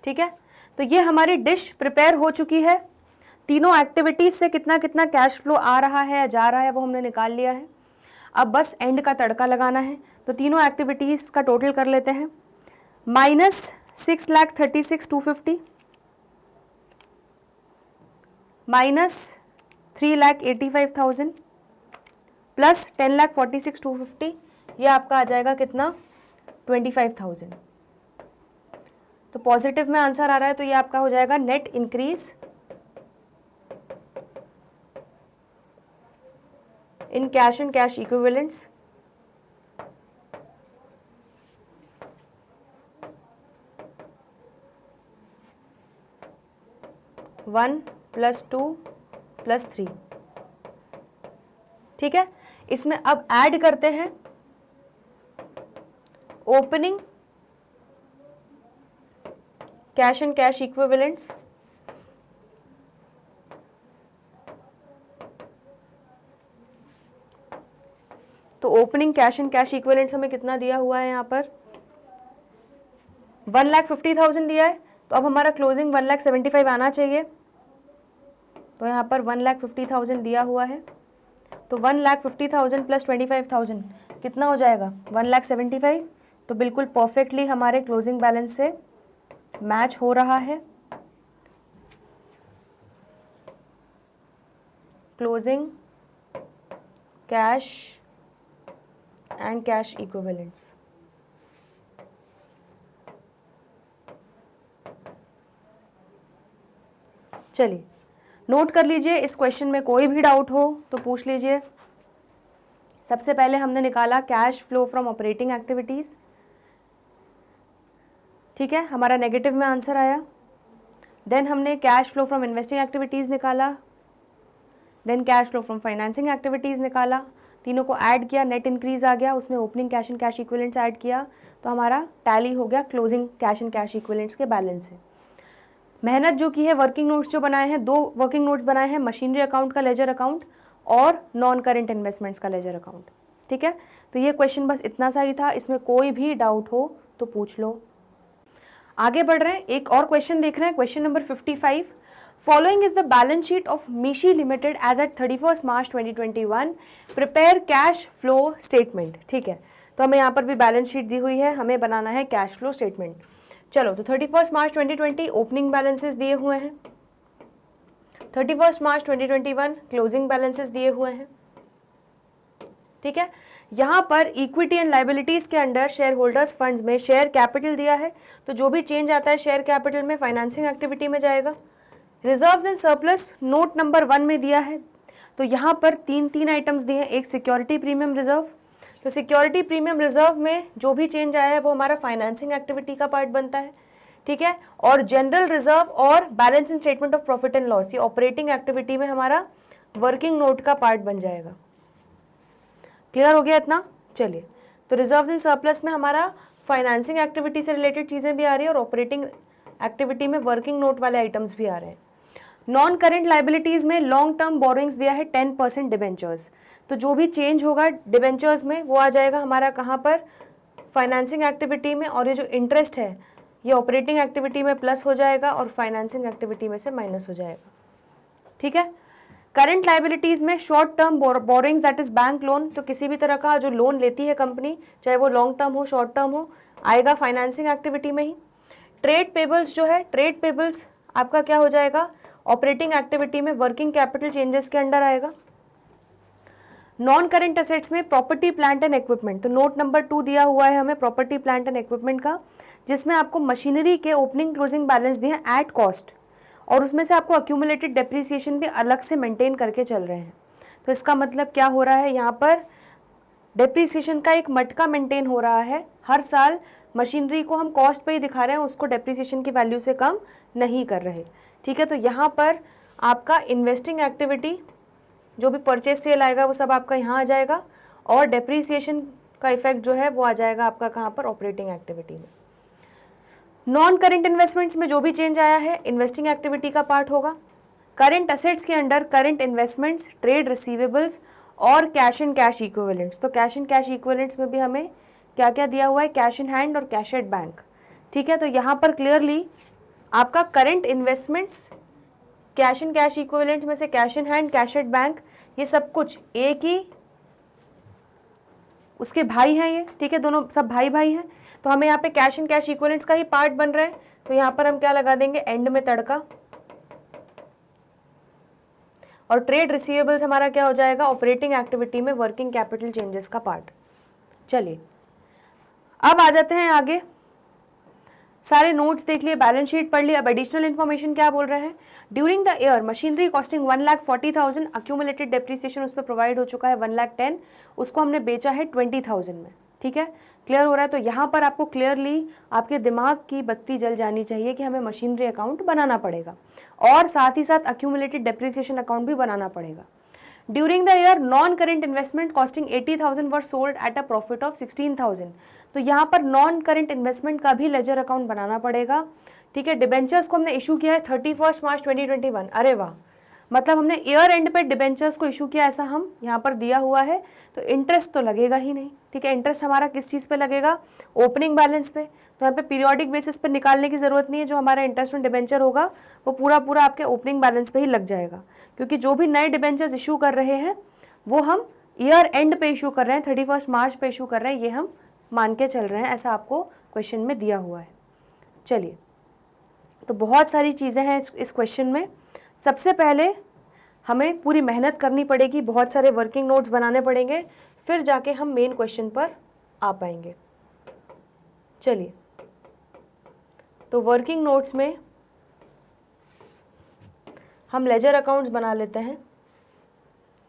ठीक है, तो ये हमारी डिश प्रिपेयर हो चुकी है। तीनों एक्टिविटीज से कितना कितना कैश फ्लो आ रहा है या जा रहा है वो हमने निकाल लिया है। अब बस एंड का तड़का लगाना है। तो तीनों एक्टिविटीज का टोटल कर लेते हैं। माइनस 6,36,250 माइनस 3,85,000 प्लस 10,46,250, ये आपका आ जाएगा कितना? 25,000। तो पॉजिटिव में आंसर आ रहा है, तो ये आपका हो जाएगा net increase in cash and cash equivalents. One plus 2 plus 3। ठीक है, इसमें अब ऐड करते हैं opening cash and cash equivalents opening cash and cash equivalents हमें कितना दिया हुआ है यहाँ पर 1,50,000 दिया है, तो अब हमारा क्लोजिंग 1,75,000 आना चाहिए। तो यहाँ पर 1,50,000 दिया हुआ है, तो 1,50,000 प्लस 25,000 कितना हो जाएगा 1,75,000। तो बिल्कुल परफेक्टली हमारे क्लोजिंग बैलेंस से मैच हो रहा है। Closing cash and cash equivalents. चलिए नोट कर लीजिए, इस क्वेश्चन में कोई भी डाउट हो तो पूछ लीजिए। सबसे पहले हमने निकाला cash flow from operating activities, ठीक है, हमारा नेगेटिव में आंसर आया। देन हमने cash flow from investing activities निकाला, then cash flow from financing activities निकाला, तीनों को ऐड किया, नेट इंक्रीज आ गया, उसमें opening cash and cash equivalents add किया, तो हमारा टैली हो गया closing cash and cash equivalents के बैलेंस से। मेहनत जो की है, वर्किंग नोट्स जो बनाए हैं, 2 वर्किंग नोट्स बनाए हैं, मशीनरी अकाउंट का लेजर अकाउंट और नॉन करेंट इन्वेस्टमेंट्स का लेजर अकाउंट, ठीक है। तो ये क्वेश्चन बस इतना सा ही था, इसमें कोई भी डाउट हो तो पूछ लो। आगे बढ़ रहे हैं, एक और क्वेश्चन देख रहे हैं, question number 55। Following is the balance sheet of मीशी Limited as at 31 March 2021, prepare cash flow statement, ठीक है। तो हमें यहाँ पर भी बैलेंस शीट दी हुई है, हमें बनाना है कैश फ्लो स्टेटमेंट। चलो, तो 31 मार्च 2020 ओपनिंग बैलेंसेस दिए हुए हैं, 31 मार्च 2021 क्लोजिंग बैलेंसेस दिए हुए हैं, ठीक है। यहाँ पर इक्विटी एंड लाइबिलिटीज के अंडर शेयर होल्डर्स फंड्स में शेयर कैपिटल दिया है, तो जो भी चेंज आता है शेयर कैपिटल में फाइनेंसिंग एक्टिविटी में जाएगा। Reserves and surplus note number 1 में दिया है, तो यहाँ पर तीन आइटम्स दिए हैं, एक सिक्योरिटी प्रीमियम रिजर्व, तो सिक्योरिटी प्रीमियम रिजर्व में जो भी चेंज आया है वो हमारा फाइनेंसिंग एक्टिविटी का पार्ट बनता है, ठीक है। और जनरल रिजर्व और balance in statement of profit and loss ये ऑपरेटिंग एक्टिविटी में हमारा वर्किंग नोट का पार्ट बन जाएगा। क्लियर हो गया इतना? चलिए, तो रिजर्व्स इन सरप्लस में हमारा फाइनेंसिंग एक्टिविटी से रिलेटेड चीज़ें भी आ रही है और ऑपरेटिंग एक्टिविटी में वर्किंग नोट वाले आइटम्स भी आ रहे हैं। नॉन करेंट लाइबिलिटीज में लॉन्ग टर्म बोरोइंग्स दिया है 10% डिबेंचर्स, तो जो भी चेंज होगा डिबेंचर्स में वो आ जाएगा हमारा कहाँ पर, फाइनेंसिंग एक्टिविटी में, और ये जो इंटरेस्ट है ये ऑपरेटिंग एक्टिविटी में प्लस हो जाएगा और फाइनेंसिंग एक्टिविटी में से माइनस हो जाएगा, ठीक है। करंट लाइबिलिटीज में short term borrowings that is bank loan, तो किसी भी तरह का जो लोन लेती है कंपनी, चाहे वो लॉन्ग टर्म हो शॉर्ट टर्म हो, आएगा फाइनेंसिंग एक्टिविटी में ही। ट्रेड पेबल्स जो है, ट्रेड पेबल्स आपका क्या हो जाएगा, ऑपरेटिंग एक्टिविटी में वर्किंग कैपिटल चेंजेस के अंडर आएगा। नॉन करेंट एसेट्स में प्रॉपर्टी प्लांट एंड इक्विपमेंट, तो नोट नंबर 2 दिया हुआ है हमें प्रॉपर्टी प्लांट एंड इक्विपमेंट का, जिसमें आपको मशीनरी के ओपनिंग क्लोजिंग बैलेंस दिए हैं एट कॉस्ट, और उसमें से आपको अक्यूमुलेटेड डेप्रिसिएशन भी अलग से मेंटेन करके चल रहे हैं। तो इसका मतलब क्या हो रहा है, यहाँ पर डेप्रिसिएशन का एक मटका मेंटेन हो रहा है, हर साल मशीनरी को हम कॉस्ट पे ही दिखा रहे हैं, उसको डेप्रिसिएशन की वैल्यू से कम नहीं कर रहे, ठीक है। तो यहाँ पर आपका इन्वेस्टिंग एक्टिविटी जो भी परचेज सेल आएगा वो सब आपका यहाँ आ जाएगा, और डेप्रिसिएशन का इफेक्ट जो है वो आ जाएगा आपका कहाँ पर, ऑपरेटिंग एक्टिविटी में। नॉन करेंट इन्वेस्टमेंट्स में जो भी चेंज आया है इन्वेस्टिंग एक्टिविटी का पार्ट होगा। करेंट एसेट्स के under current investments, trade receivables और कैश एंड कैश इक्विवेलेंट्स, तो कैश एंड कैश इक्विवेलेंट्स में भी हमें क्या क्या दिया हुआ है, कैश इन हैंड और कैश एट बैंक, ठीक है। तो यहाँ पर क्लियरली आपका current investments, cash and cash equivalents में से cash in hand, cash at bank, ये सब कुछ एक ही उसके भाई हैं ये, ठीक है, दोनों सब भाई भाई हैं। तो हमें यहाँ पे कैश एंड कैश इक्विवेलेंट्स का ही पार्ट बन रहा है, तो यहाँ पर हम क्या लगा देंगे, एंड में तड़का। और ट्रेड रिसीवेबल्स हमारा क्या हो जाएगा, ऑपरेटिंग एक्टिविटी में वर्किंग कैपिटल चेंजेस का पार्ट। चलिए अब आ जाते हैं आगे, सारे नोट्स देख लिए, बैलेंस शीट पढ़ लिया। अब एडिशनल इन्फॉर्मेशन क्या बोल रहे हैं, during the year machinery costing 1,40,000, accumulated depreciation उस पर प्रोवाइड हो चुका है 1,10,000, उसको हमने बेचा है 20,000 में, ठीक है। क्लियर हो रहा है? तो यहाँ पर आपको क्लियरली आपके दिमाग की बत्ती जल जानी चाहिए कि हमें मशीनरी अकाउंट बनाना पड़ेगा और साथ ही साथ अक्यूमुलेटेड डेप्रिसिएशन अकाउंट भी बनाना पड़ेगा। During the year non current investment costing 80,000 were sold at a profit of 16,000, तो यहाँ पर नॉन करेंट इन्वेस्टमेंट का भी लेजर अकाउंट बनाना पड़ेगा, ठीक है। डिबेंचर्स को हमने इशू किया है 31 मार्च 2021, अरे वाह, मतलब हमने ईयर एंड पे डिबेंचर्स को इशू किया, ऐसा हम यहाँ पर दिया हुआ है, तो इंटरेस्ट तो लगेगा ही नहीं, ठीक है। इंटरेस्ट हमारा किस चीज़ पे लगेगा, ओपनिंग बैलेंस पे। तो यहाँ पे पीरियोडिक बेसिस पे निकालने की ज़रूरत नहीं है, जो हमारा इंटरेस्ट ऑन डिबेंचर होगा वो पूरा पूरा आपके ओपनिंग बैलेंस पे ही लग जाएगा, क्योंकि जो भी नए डिबेंचर्स इशू कर रहे हैं वो हम ईयर एंड पे इशू कर रहे हैं, 31 मार्च पे इशू कर रहे हैं, ये हम मान के चल रहे हैं, ऐसा आपको क्वेश्चन में दिया हुआ है। चलिए, तो बहुत सारी चीज़ें हैं इस क्वेश्चन में। सबसे पहले हमें पूरी मेहनत करनी पड़ेगी, बहुत सारे वर्किंग नोट्स बनाने पड़ेंगे, फिर जाके हम मेन क्वेश्चन पर आ पाएंगे। चलिए, तो वर्किंग नोट्स में हम लेजर अकाउंट्स बना लेते हैं।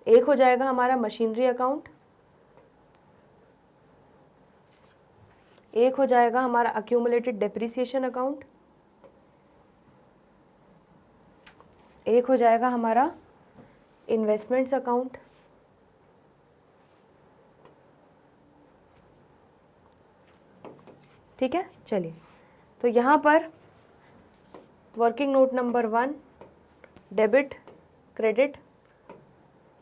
एक हो जाएगा हमारा मशीनरी अकाउंट, एक हो जाएगा हमारा अक्यूमुलेटेड डेप्रिसिएशन अकाउंट, एक हो जाएगा हमारा इन्वेस्टमेंट्स अकाउंट, ठीक है। चलिए, तो यहाँ पर working note number 1 debit credit,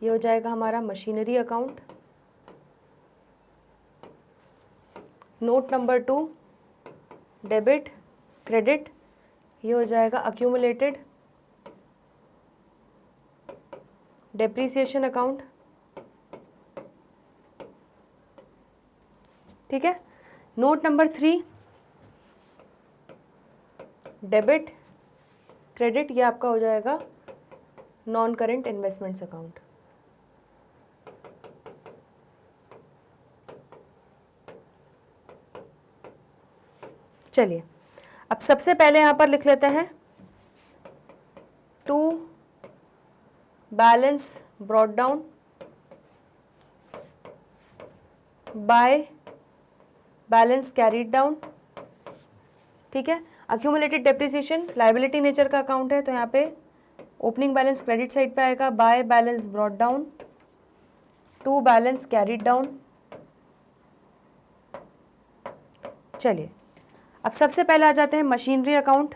ये हो जाएगा हमारा machinery account. Note number 2 debit credit, ये हो जाएगा अक्यूमुलेटेड डेप्रिसिएशन अकाउंट, ठीक है। नोट नंबर 3 डेबिट क्रेडिट, ये आपका हो जाएगा नॉन करेंट इन्वेस्टमेंट्स अकाउंट। चलिए, अब सबसे पहले यहां पर लिख लेते हैं to balance brought down by balance carried down, ठीक है। अक्यूमुलेटेड डेप्रिसिएशन लायबिलिटी नेचर का अकाउंट है, तो यहाँ पे ओपनिंग बैलेंस क्रेडिट साइड पे आएगा, by balance brought down to balance carried down. चलिए, अब सबसे पहले आ जाते हैं मशीनरी अकाउंट।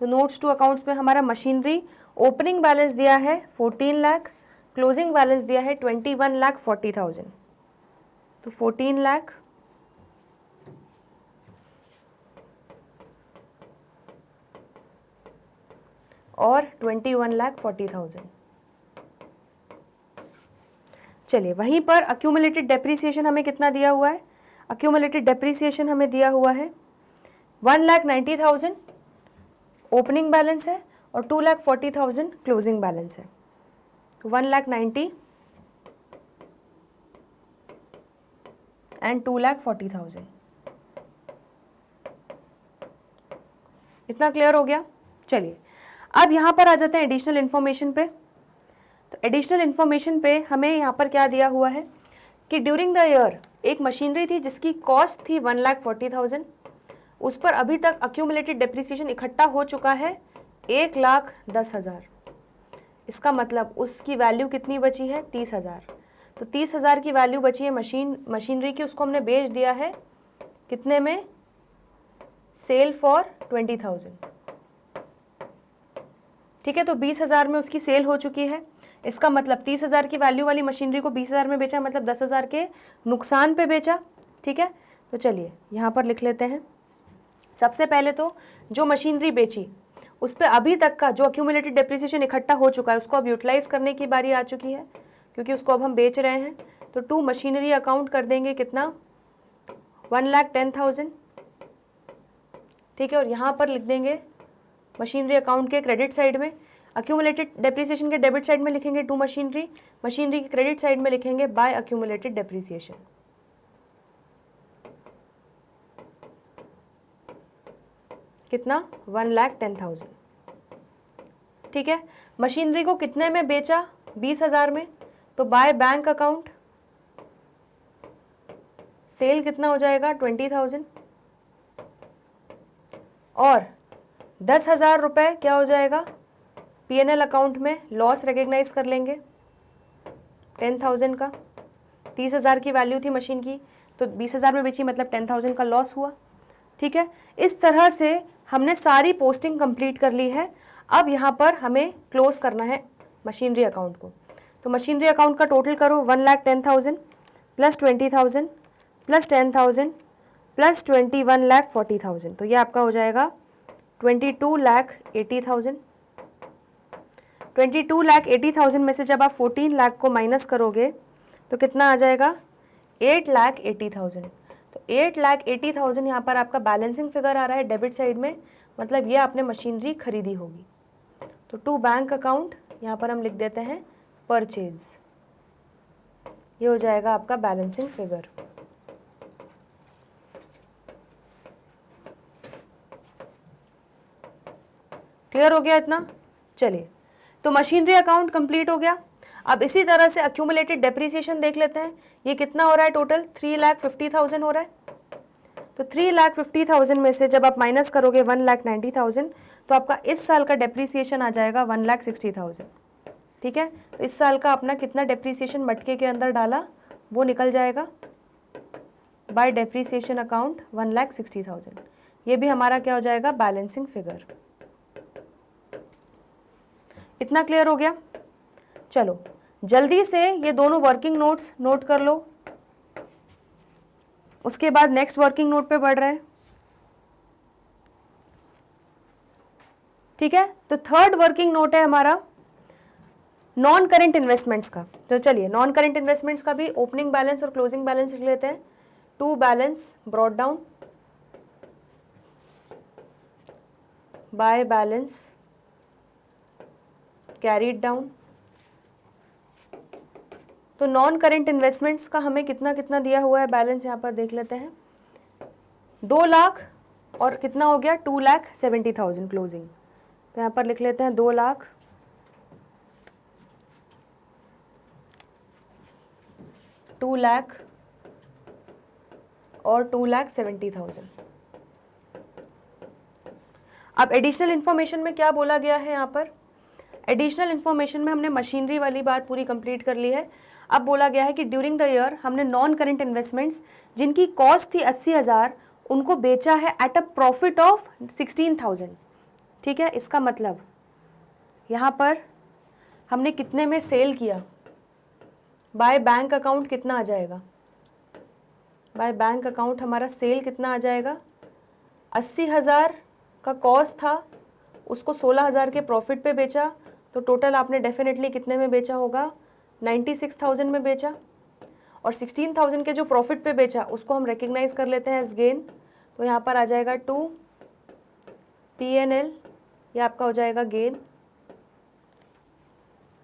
तो नोट्स टू अकाउंट्स में हमारा मशीनरी ओपनिंग बैलेंस दिया है 14 लाख, क्लोजिंग बैलेंस दिया है 21,40,000। तो 14 लाख और 21,40,000। चलिए, वहीं पर अक्यूमुलेटेड डेप्रिसिएशन हमें कितना दिया हुआ है, अक्यूमुलेटेड डेप्रिसिएशन हमें दिया हुआ है 1,90,000 ओपनिंग बैलेंस है और 2,40,000 क्लोजिंग बैलेंस है। तो 1,90,000 एंड 2,40,000। इतना क्लियर हो गया। चलिए, अब यहाँ पर आ जाते हैं एडिशनल इन्फॉर्मेशन पे। तो एडिशनल इन्फॉर्मेशन पे हमें यहाँ पर क्या दिया हुआ है कि ड्यूरिंग द ईयर एक मशीनरी थी जिसकी कॉस्ट थी 1,40,000, उस पर अभी तक अक्यूमुलेटेड डेप्रिसिएशन इकट्ठा हो चुका है 1,10,000। इसका मतलब उसकी वैल्यू कितनी बची है, 30,000। तो 30,000 की वैल्यू बची है मशीनरी की, उसको हमने बेच दिया है कितने में, सेल फॉर 20,000, ठीक है। तो 20,000 में उसकी सेल हो चुकी है। इसका मतलब 30,000 की वैल्यू वाली मशीनरी को 20,000 में बेचा, मतलब 10,000 के नुकसान पे बेचा, ठीक है। तो चलिए यहाँ पर लिख लेते हैं। सबसे पहले तो जो मशीनरी बेची उस पर अभी तक का जो अक्यूमुलेटेड डेप्रिसिएशन इकट्ठा हो चुका है उसको अब यूटिलाइज करने की बारी आ चुकी है, क्योंकि उसको अब हम बेच रहे हैं। तो टू मशीनरी अकाउंट कर देंगे कितना, 1,10,000, ठीक है। और यहाँ पर लिख देंगे मशीनरी अकाउंट के क्रेडिट साइड में, अक्यूमुलेटेड डेप्रिसिएशन के डेबिट साइड में लिखेंगे टू मशीनरी, मशीनरी के क्रेडिट साइड में लिखेंगे बाय अक्यूमुलेटेड डेप्रिसिएशन। कितना, 1,10,000, ठीक है। मशीनरी को कितने में बेचा, 20,000 में, तो बाय बैंक अकाउंट सेल कितना हो जाएगा, 20,000, और 10,000 रुपये क्या हो जाएगा, P&L अकाउंट में लॉस रिकग्नाइज कर लेंगे 10,000 का। 30,000 की वैल्यू थी मशीन की, तो 20,000 में बेची, मतलब 10,000 का लॉस हुआ, ठीक है। इस तरह से हमने सारी पोस्टिंग कंप्लीट कर ली है। अब यहाँ पर हमें क्लोज करना है मशीनरी अकाउंट को। तो मशीनरी अकाउंट का टोटल करो 1,10,000 प्लस 20,000 प्लस 10,000 प्लस 21,40,000, तो ये आपका हो जाएगा 22,80,000। 22,80,000 में से जब आप 14 लाख को माइनस करोगे तो कितना आ जाएगा 8,80,000। तो 8,80,000 यहाँ पर आपका बैलेंसिंग फिगर आ रहा है डेबिट साइड में, मतलब ये आपने मशीनरी खरीदी होगी। तो टू बैंक अकाउंट यहाँ पर हम लिख देते हैं परचेज, ये हो जाएगा आपका बैलेंसिंग फिगर। क्लियर हो गया इतना? चलिए, तो मशीनरी अकाउंट कंप्लीट हो गया। अब इसी तरह से अक्यूमुलेटेड डेप्रिसिएशन देख लेते हैं, ये कितना हो रहा है टोटल 3,50,000 हो रहा है। तो 3,50,000 में से जब आप माइनस करोगे 1,90,000 तो आपका इस साल का डेप्रिसिएशन आ जाएगा 1,60,000। ठीक है, तो इस साल का अपना कितना डेप्रिसिएशन मटके के अंदर डाला वो निकल जाएगा बाय डेप्रिसिएशन अकाउंट 1,60,000। ये भी हमारा क्या हो जाएगा बैलेंसिंग फिगर। इतना क्लियर हो गया? चलो जल्दी से ये दोनों वर्किंग नोट्स नोट कर लो, उसके बाद नेक्स्ट वर्किंग नोट पे बढ़ रहे हैं। ठीक है, तो थर्ड वर्किंग नोट है हमारा नॉन करेंट इन्वेस्टमेंट्स का। तो चलिए नॉन करेंट इन्वेस्टमेंट्स का भी ओपनिंग बैलेंस और क्लोजिंग बैलेंस लिख लेते हैं। To balance brought down by balance carried down. तो नॉन करेंट इन्वेस्टमेंट्स का हमें कितना कितना दिया हुआ है बैलेंस यहाँ पर देख लेते हैं। 2 लाख और कितना हो गया 2,70,000 क्लोजिंग। तो यहाँ पर लिख लेते हैं 2 लाख, 2 लाख और 2,70,000। अब एडिशनल इन्फॉर्मेशन में क्या बोला गया है यहाँ पर? एडिशनल इन्फॉर्मेशन में हमने मशीनरी वाली बात पूरी कंप्लीट कर ली है। अब बोला गया है कि ड्यूरिंग द ईयर हमने नॉन करेंट इन्वेस्टमेंट्स जिनकी कॉस्ट थी 80,000 उनको बेचा है एट अ प्रॉफिट ऑफ 16,000। ठीक है, इसका मतलब यहाँ पर हमने कितने में सेल किया, बाय बैंक अकाउंट कितना आ जाएगा, बाय बैंक अकाउंट हमारा सेल कितना आ जाएगा, 80,000 का कॉस्ट था, उसको 16,000 के प्रॉफिट पे बेचा, तो टोटल आपने डेफिनेटली कितने में बेचा होगा 96,000 में बेचा। और 16,000 के जो प्रॉफिट पे बेचा उसको हम रिकग्नाइज कर लेते हैं एज गेन। तो यहाँ पर आ जाएगा 2 P&L, ये आपका हो जाएगा गेन।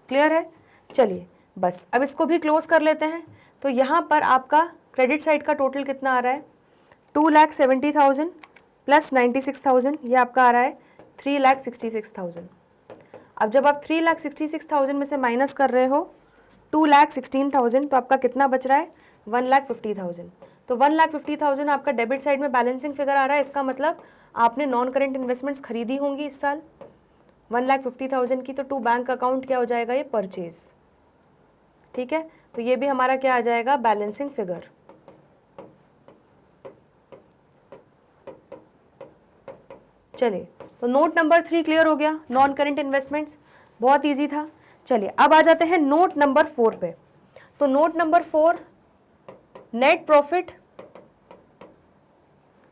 क्लियर है? चलिए बस अब इसको भी क्लोज कर लेते हैं। तो यहाँ पर आपका क्रेडिट साइड का टोटल कितना आ रहा है 2,70,000 प्लस 96,000, ये आपका आ रहा है 3,66,000। अब जब आप 3,66,000 में से माइनस कर रहे हो 2,16,000 तो आपका कितना बच रहा है 1,50,000। तो 1,50,000 आपका डेबिट साइड में बैलेंसिंग फिगर आ रहा है। इसका मतलब आपने नॉन करेंट इन्वेस्टमेंट्स खरीदी होंगी इस साल 1,50,000 की। तो टू बैंक अकाउंट क्या हो जाएगा ये परचेज। ठीक है, तो ये भी हमारा क्या आ जाएगा बैलेंसिंग फिगर। चलिए, तो नोट नंबर 3 क्लियर हो गया, नॉन करेंट इन्वेस्टमेंट्स बहुत इजी था। चलिए अब आ जाते हैं नोट नंबर 4 पे। तो note number 4 net profit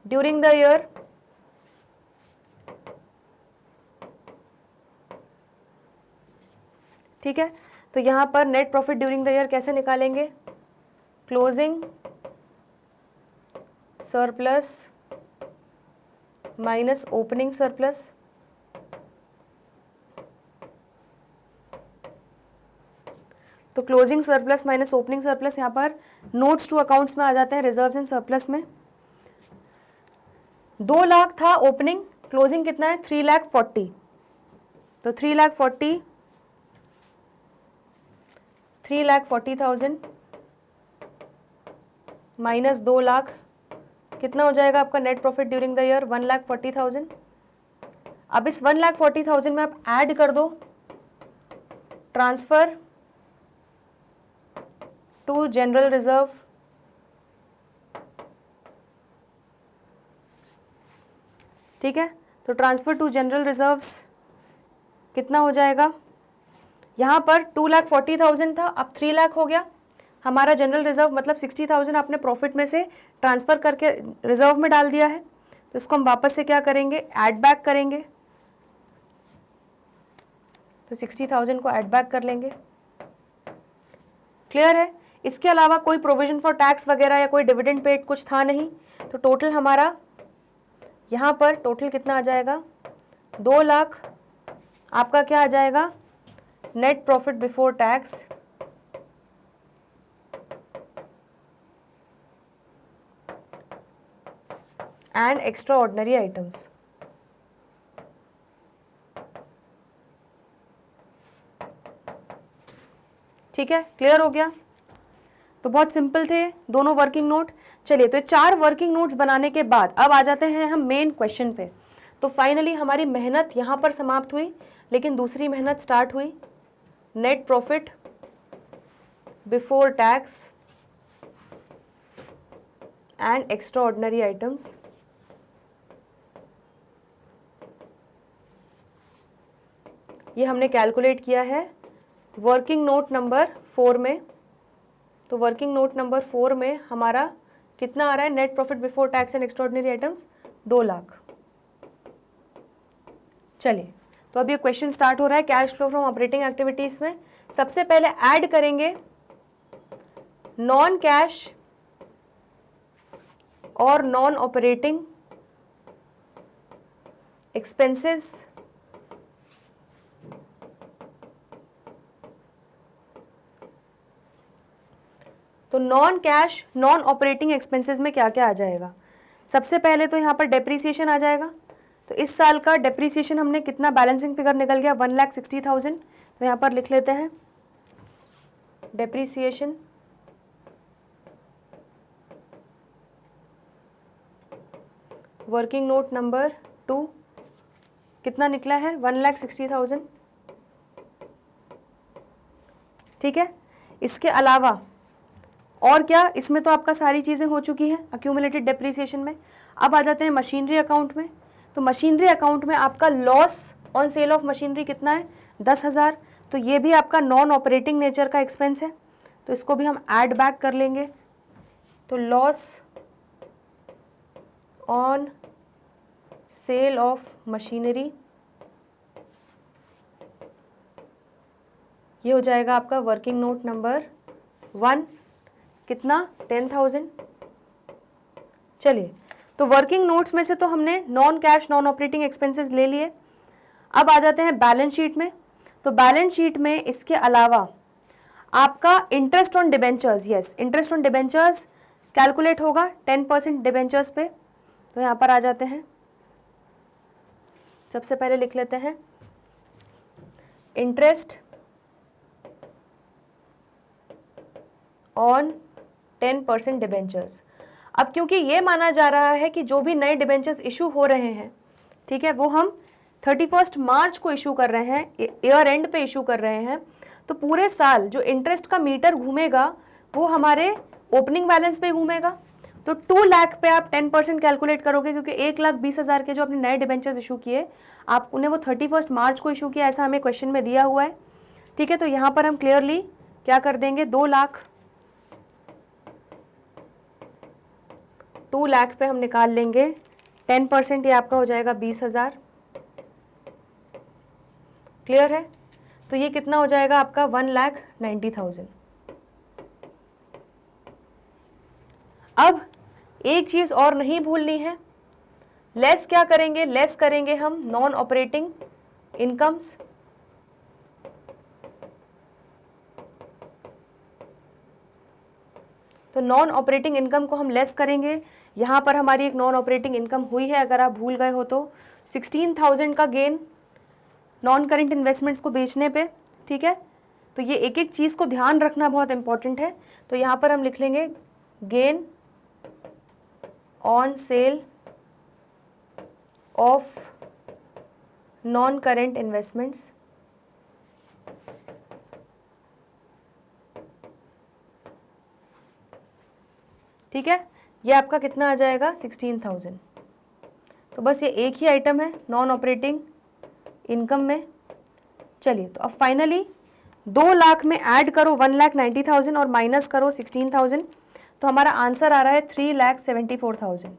during the year ठीक है, तो यहां पर net profit during the year कैसे निकालेंगे, closing surplus minus opening surplus. तो closing surplus minus opening surplus यहाँ पर नोट्स टू अकाउंट्स में आ जाते हैं रिजर्व्स एंड सरप्लस में। 2 लाख था ओपनिंग, क्लोजिंग कितना है 3,40,000। तो 3,40,000 माइनस 2 लाख कितना हो जाएगा आपका net profit during the year 1,40,000। अब इस 1,40,000 में आप ऐड कर दो ट्रांसफर टू जनरल रिजर्व। ठीक है, तो ट्रांसफर टू जनरल रिजर्व्स कितना हो जाएगा, यहाँ पर 2,40,000 था, अब 3 लाख हो गया। हमारा जनरल रिजर्व मतलब 60,000 आपने प्रॉफिट में से ट्रांसफ़र करके रिजर्व में डाल दिया है, तो इसको हम वापस से क्या करेंगे, ऐड बैक करेंगे। तो 60,000 को ऐड बैक कर लेंगे। क्लियर है? इसके अलावा कोई प्रोविजन फॉर टैक्स वगैरह या कोई डिविडेंड पेड कुछ था नहीं, तो टोटल हमारा यहाँ पर टोटल कितना आ जाएगा, 2 लाख आपका क्या आ जाएगा, net profit before tax and extra ordinary items. ठीक है, क्लियर हो गया? तो बहुत सिंपल थे दोनों वर्किंग नोट। चलिए, तो 4 वर्किंग नोट्स बनाने के बाद अब आ जाते हैं हम मेन क्वेश्चन पे। तो फाइनली हमारी मेहनत यहाँ पर समाप्त हुई, लेकिन दूसरी मेहनत स्टार्ट हुई, net profit before tax and extra ordinary items. ये हमने कैलकुलेट किया है वर्किंग नोट नंबर 4 में। तो वर्किंग नोट नंबर 4 में हमारा कितना आ रहा है, net profit before tax and extraordinary items 2 lakh. चलिए, तो अब ये क्वेश्चन स्टार्ट हो रहा है cash flow from operating activities में। सबसे पहले ऐड करेंगे नॉन कैश और नॉन ऑपरेटिंग एक्सपेंसेस तो non cash non operating expenses में क्या क्या आ जाएगा। सबसे पहले तो यहाँ पर डेप्रीसिएशन आ जाएगा। तो इस साल का डेप्रीसिएशन हमने कितना, बैलेंसिंग फिगर निकल गया 1,60,000। तो यहाँ पर लिख लेते हैं डेप्रीसिएशन वर्किंग नोट नंबर 2 कितना निकला है, 1,60,000। ठीक है, इसके अलावा और क्या, इसमें तो आपका सारी चीज़ें हो चुकी हैं अक्यूमुलेटेड डेप्रीसिएशन में। अब आ जाते हैं मशीनरी अकाउंट में। तो मशीनरी अकाउंट में आपका loss on sale of machinery कितना है, 10,000। तो ये भी आपका नॉन ऑपरेटिंग नेचर का एक्सपेंस है, तो इसको भी हम ऐड बैक कर लेंगे। तो loss on sale of machinery ये हो जाएगा आपका वर्किंग नोट नंबर 1, कितना, 10,000। चलिए, तो वर्किंग नोट्स में से तो हमने non cash non operating expenses ले लिए। अब आ जाते हैं बैलेंस शीट में। तो बैलेंस शीट में इसके अलावा आपका interest on debentures, yes interest on debentures calculate होगा 10% डिबेंचर्स पे। तो यहाँ पर आ जाते हैं, सबसे पहले लिख लेते हैं इंटरेस्ट ऑन 10% डिबेंचर्स। अब क्योंकि ये माना जा रहा है कि जो भी नए डिबेंचर्स इशू हो रहे हैं, ठीक है, वो हम 31 मार्च को इशू कर रहे हैं, ईयर एंड पे इशू कर रहे हैं, तो पूरे साल जो इंटरेस्ट का मीटर घूमेगा वो हमारे ओपनिंग बैलेंस पे घूमेगा। तो 2 लाख पे आप 10% कैलकुलेट करोगे, क्योंकि 1,20,000 के जो अपने नए डिबेंचर्स इशू किए आप उन्हें वो 31 मार्च को इशू किया, ऐसा हमें क्वेश्चन में दिया हुआ है। ठीक है, तो यहाँ पर हम क्लियरली क्या कर देंगे, 2 लाख पे हम निकाल लेंगे 10%, ये आपका हो जाएगा 20,000। क्लियर है? तो ये कितना हो जाएगा आपका 1,90,000। अब एक चीज और नहीं भूलनी है, लेस क्या करेंगे, लेस करेंगे हम नॉन ऑपरेटिंग इनकम्स। तो नॉन ऑपरेटिंग इनकम को हम लेस करेंगे। यहाँ पर हमारी एक नॉन ऑपरेटिंग इनकम हुई है, अगर आप भूल गए हो तो 16,000 का गेन नॉन करेंट इन्वेस्टमेंट्स को बेचने पे। ठीक है, तो ये एक एक चीज़ को ध्यान रखना बहुत इंपॉर्टेंट है। तो यहाँ पर हम लिख लेंगे gain on sale of non current investments. ठीक है, ये आपका कितना आ जाएगा 16,000। तो बस ये एक ही आइटम है नॉन ऑपरेटिंग इनकम में। चलिए, तो अब फाइनली 2 लाख में ऐड करो 1,90,000 और माइनस करो 16,000, तो हमारा आंसर आ रहा है 3,74,000।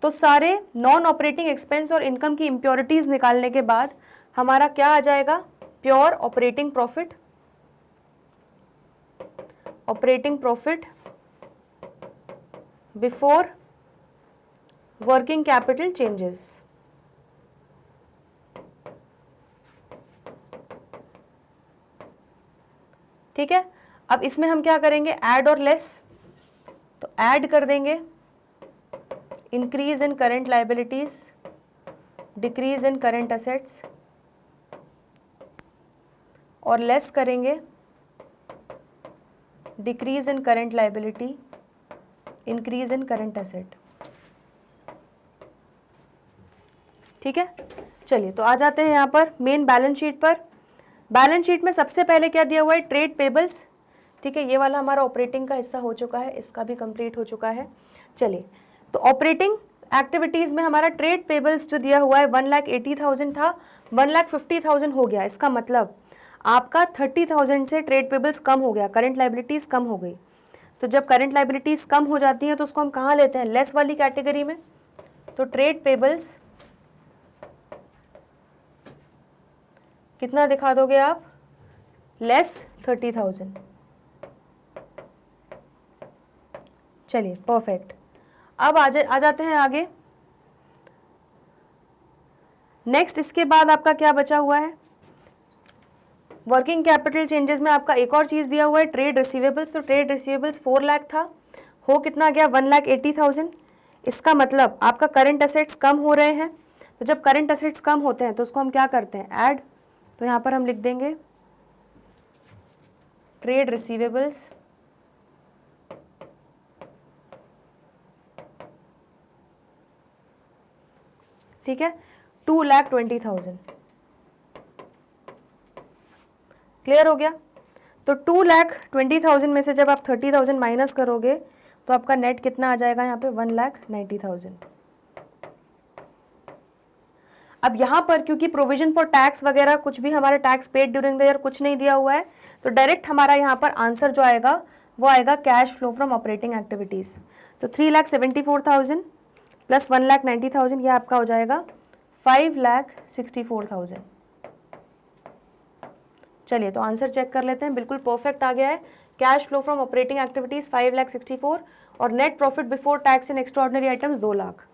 तो सारे नॉन ऑपरेटिंग एक्सपेंस और इनकम की इम्प्योरिटीज निकालने के बाद हमारा क्या आ जाएगा, pure operating profit, operating profit before working capital changes. ठीक है, अब इसमें हम क्या करेंगे, ऐड और लेस, तो ऐड कर देंगे increase in current liabilities, decrease in current assets, और लेस करेंगे decrease in current liability, increase in current asset. ठीक है, चलिए तो आ जाते हैं यहाँ पर मेन बैलेंस शीट पर। बैलेंस शीट में सबसे पहले क्या दिया हुआ है, ट्रेड पेबल्स। ठीक है, ये वाला हमारा ऑपरेटिंग का हिस्सा हो चुका है, इसका भी कंप्लीट हो चुका है। चलिए, तो ऑपरेटिंग एक्टिविटीज़ में हमारा ट्रेड पेबल्स जो दिया हुआ है 1,80,000 था, 1,50,000 हो गया। इसका मतलब आपका 30,000 से ट्रेड पेबल्स कम हो गया, करंट लाइबिलिटीज़ कम हो गई। तो जब करंट लाइबिलिटीज़ कम हो जाती हैं तो उसको हम कहाँ लेते हैं, लेस वाली कैटेगरी में। तो ट्रेड पेबल्स कितना दिखा दोगे आप, लेस 30,000। चलिए परफेक्ट, अब आ जाते हैं आगे। नेक्स्ट इसके बाद आपका क्या बचा हुआ है, वर्किंग कैपिटल चेंजेस में आपका एक और चीज़ दिया हुआ है, ट्रेड रिसीवेबल्स। तो ट्रेड रिसीवेबल्स 4 लाख था, हो कितना गया, 1,80,000। इसका मतलब आपका करंट असेट्स कम हो रहे हैं। तो जब करंट असेट्स कम होते हैं तो उसको हम क्या करते हैं, ऐड। तो यहाँ पर हम लिख देंगे ट्रेड रिसीवेबल्स ठीक है, 2,20,000। क्लियर हो गया। तो 2,20,000 में से जब आप 30,000 माइनस करोगे तो आपका नेट कितना आ जाएगा यहाँ पे, 1,90,000। अब यहाँ पर क्योंकि प्रोविजन फॉर टैक्स वगैरह कुछ भी हमारा tax paid during the year कुछ नहीं दिया हुआ है, तो डायरेक्ट हमारा यहाँ पर आंसर जो आएगा वो आएगा cash flow from operating activities. तो 3,74,000 प्लस 1,90,000 यह आपका हो जाएगा 5,64,000। चलिए तो आंसर चेक कर लेते हैं, बिल्कुल परफेक्ट आ गया है। Cash flow from operating activities 5,64,000 और net profit before tax and extraordinary items 2 lakh.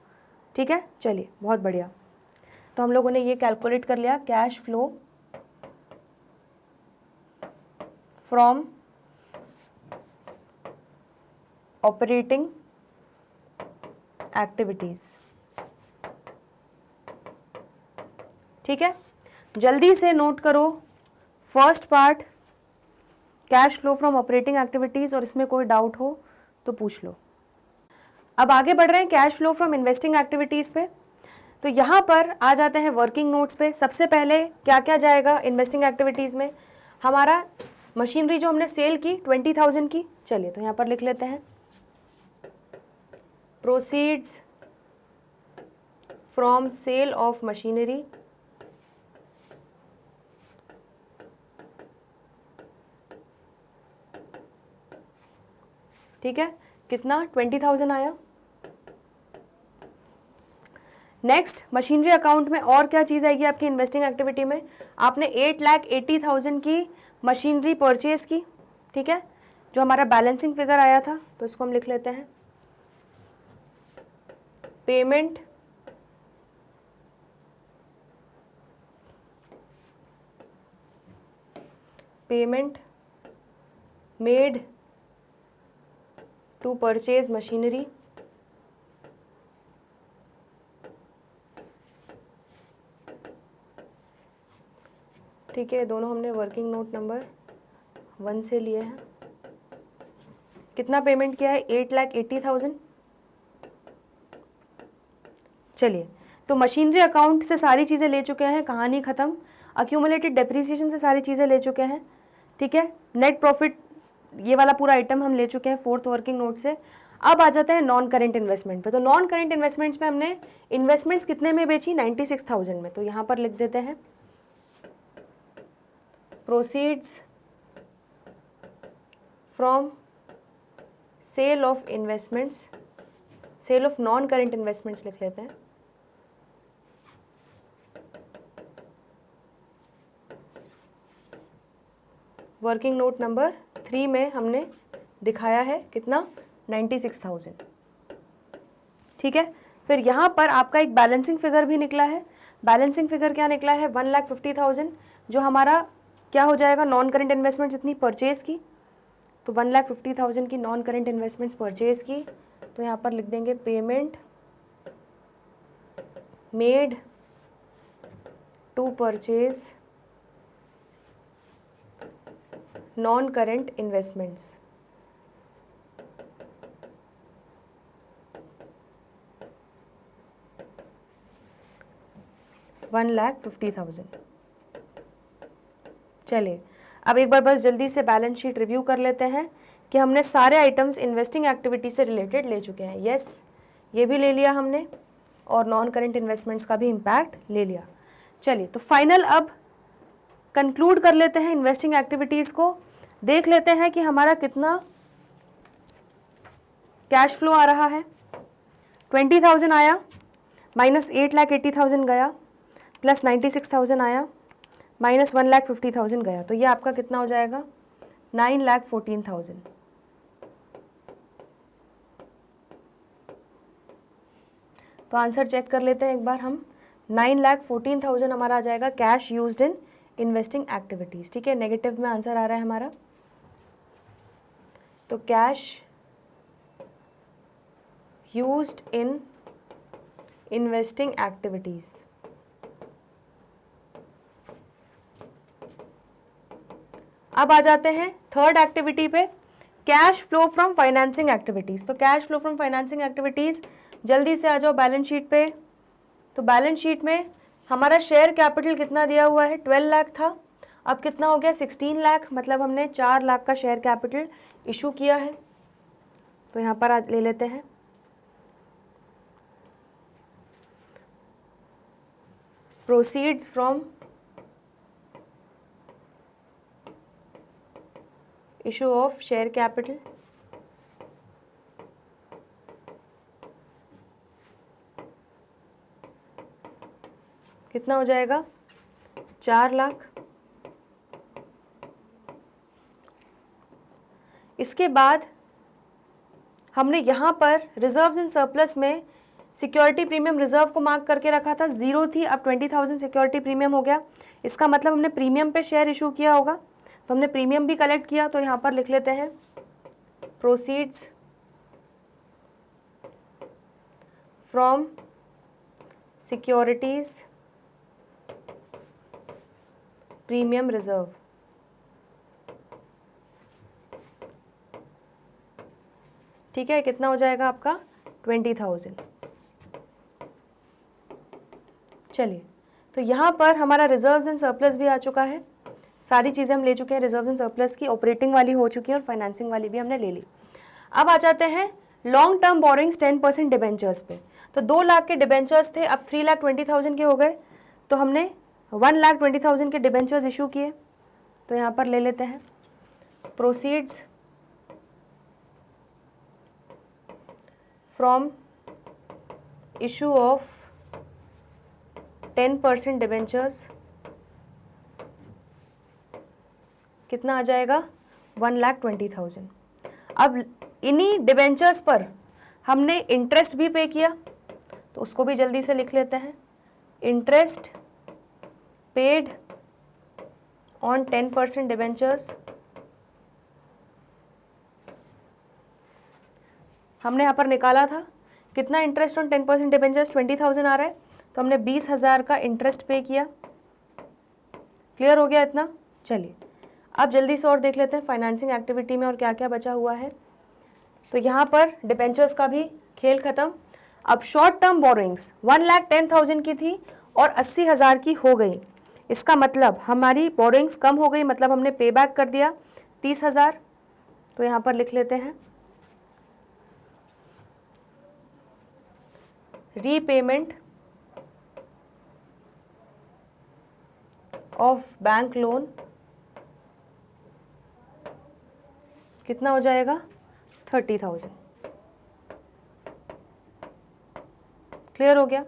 ठीक है, चलिए बहुत बढ़िया। तो हम लोगों ने ये कैलकुलेट कर लिया, cash flow from operating activities. ठीक है, जल्दी से नोट करो first part cash flow from operating activities, और इसमें कोई डाउट हो तो पूछ लो। अब आगे बढ़ रहे हैं cash flow from investing activities पे। तो यहाँ पर आ जाते हैं वर्किंग नोट्स पे। सबसे पहले क्या क्या जाएगा इन्वेस्टिंग एक्टिविटीज में, हमारा मशीनरी जो हमने सेल की 20,000 की। चलिए तो यहाँ पर लिख लेते हैं proceeds from sale of machinery ठीक है, कितना 20,000 आया। नेक्स्ट मशीनरी अकाउंट में और क्या चीज़ आएगी आपकी इन्वेस्टिंग एक्टिविटी में, आपने 8,80,000 की मशीनरी परचेज की। ठीक है, जो हमारा बैलेंसिंग फिगर आया था, तो इसको हम लिख लेते हैं payment made to purchase machinery. ठीक है, दोनों हमने वर्किंग नोट नंबर 1 से लिए हैं। कितना पेमेंट किया है, 8,80,000। चलिए तो मशीनरी अकाउंट से सारी चीज़ें ले चुके हैं, कहानी ख़त्म। अक्यूमुलेटेड डेप्रिसिएशन से सारी चीज़ें ले चुके हैं। ठीक है, नेट प्रॉफिट ये वाला पूरा आइटम हम ले चुके हैं 4th वर्किंग नोट से। अब आ जाते हैं नॉन करेंट इन्वेस्टमेंट पे। तो नॉन करेंट इन्वेस्टमेंट्स में हमने इन्वेस्टमेंट्स कितने में बेची, 96,000 में। तो यहाँ पर लिख देते हैं proceeds from sale of investments, sale of non current investments लिख लेते हैं, वर्किंग नोट नंबर 3 में हमने दिखाया है कितना, 96,000। ठीक है, फिर यहाँ पर आपका एक बैलेंसिंग फिगर भी निकला है। बैलेंसिंग फिगर क्या निकला है, 1,50,000, जो हमारा क्या हो जाएगा, नॉन करेंट इन्वेस्टमेंट्स इतनी परचेज की, तो 1,50,000 की नॉन करेंट इन्वेस्टमेंट्स परचेज की, तो यहाँ पर लिख देंगे payment made to purchase non current investments. $1,50,000। चलिए अब एक बार बस जल्दी से बैलेंस शीट रिव्यू कर लेते हैं कि हमने सारे आइटम्स इन्वेस्टिंग एक्टिविटी से रिलेटेड ले चुके हैं। यस, ये भी ले लिया हमने और नॉन करेंट इन्वेस्टमेंट्स का भी इम्पैक्ट ले लिया। चलिए तो फाइनल अब कंक्लूड कर लेते हैं इन्वेस्टिंग एक्टिविटीज़ को। देख लेते हैं कि हमारा कितना कैश फ्लो आ रहा है। 20,000 आया, माइनस 8,80,000 गया, प्लस 96,000 आया, माइनस 1,50,000 गया, तो ये आपका कितना हो जाएगा, 9,14,000। तो आंसर चेक कर लेते हैं एक बार हम। 9,14,000 हमारा आ जाएगा cash used in investing activities. ठीक है, नेगेटिव में आंसर आ रहा है हमारा, तो cash used in investing activities. अब आ जाते हैं थर्ड एक्टिविटी पे, cash flow from financing activities. तो cash flow from financing activities, जल्दी से आ जाओ बैलेंस शीट पे। तो बैलेंस शीट में हमारा शेयर कैपिटल कितना दिया हुआ है, 12 लाख था, अब कितना हो गया, 16 लाख, मतलब हमने 4 लाख का शेयर कैपिटल इशू किया है। तो यहाँ पर ले लेते हैं proceeds from issue of share capital, कितना हो जाएगा, 4 लाख। इसके बाद हमने यहाँ पर रिजर्व्स एंड सरप्लस में सिक्योरिटी प्रीमियम रिजर्व को मार्क करके रखा था, 0 थी, अब 20,000 सिक्योरिटी प्रीमियम हो गया। इसका मतलब हमने प्रीमियम पे शेयर इशू किया होगा, तो हमने प्रीमियम भी कलेक्ट किया। तो यहाँ पर लिख लेते हैं proceeds from securities premium reserve. ठीक है, कितना हो जाएगा आपका, 20,000। चलिए, तो यहाँ पर हमारा रिजर्व्स एंड सरप्लस भी आ चुका है, सारी चीज़ें हम ले चुके हैं रिजर्व्स एंड सरप्लस की, ऑपरेटिंग वाली हो चुकी है और फाइनेंसिंग वाली भी हमने ले ली। अब आ जाते हैं लॉन्ग टर्म बोरिंग्स 10% डिबेंचर्स पे। तो 2 लाख के डिबेंचर्स थे, अब 3,20,000 के हो गए, तो हमने 1,20,000 के डिबेंचर्स इशू किए। तो यहाँ पर ले लेते हैं proceeds from issue of 10% debentures, कितना आ जाएगा, 1,20,000। अब इन्हीं डिबेंचर्स पर हमने इंटरेस्ट भी पे किया, तो उसको भी जल्दी से लिख लेते हैं, इंटरेस्ट पेड ऑन 10% डिबेंचर्स। हमने यहाँ पर निकाला था कितना इंटरेस्ट ऑन 10% डिबेंचर्स, 20,000 आ रहा है, तो हमने 20,000 का इंटरेस्ट पे किया। क्लियर हो गया इतना। चलिए अब जल्दी से और देख लेते हैं फाइनेंसिंग एक्टिविटी में और क्या क्या बचा हुआ है। तो यहाँ पर डिबेंचर्स का भी खेल खत्म। अब शॉर्ट टर्म बोरोइंग्स 1,10,000 की थी और 80,000 की हो गई। इसका मतलब हमारी बोरोइंग्स कम हो गई, मतलब हमने पे बैक कर दिया 30,000। तो यहाँ पर लिख लेते हैं रीपेमेंट ऑफ बैंक लोन, कितना हो जाएगा 30,000। क्लियर हो गया।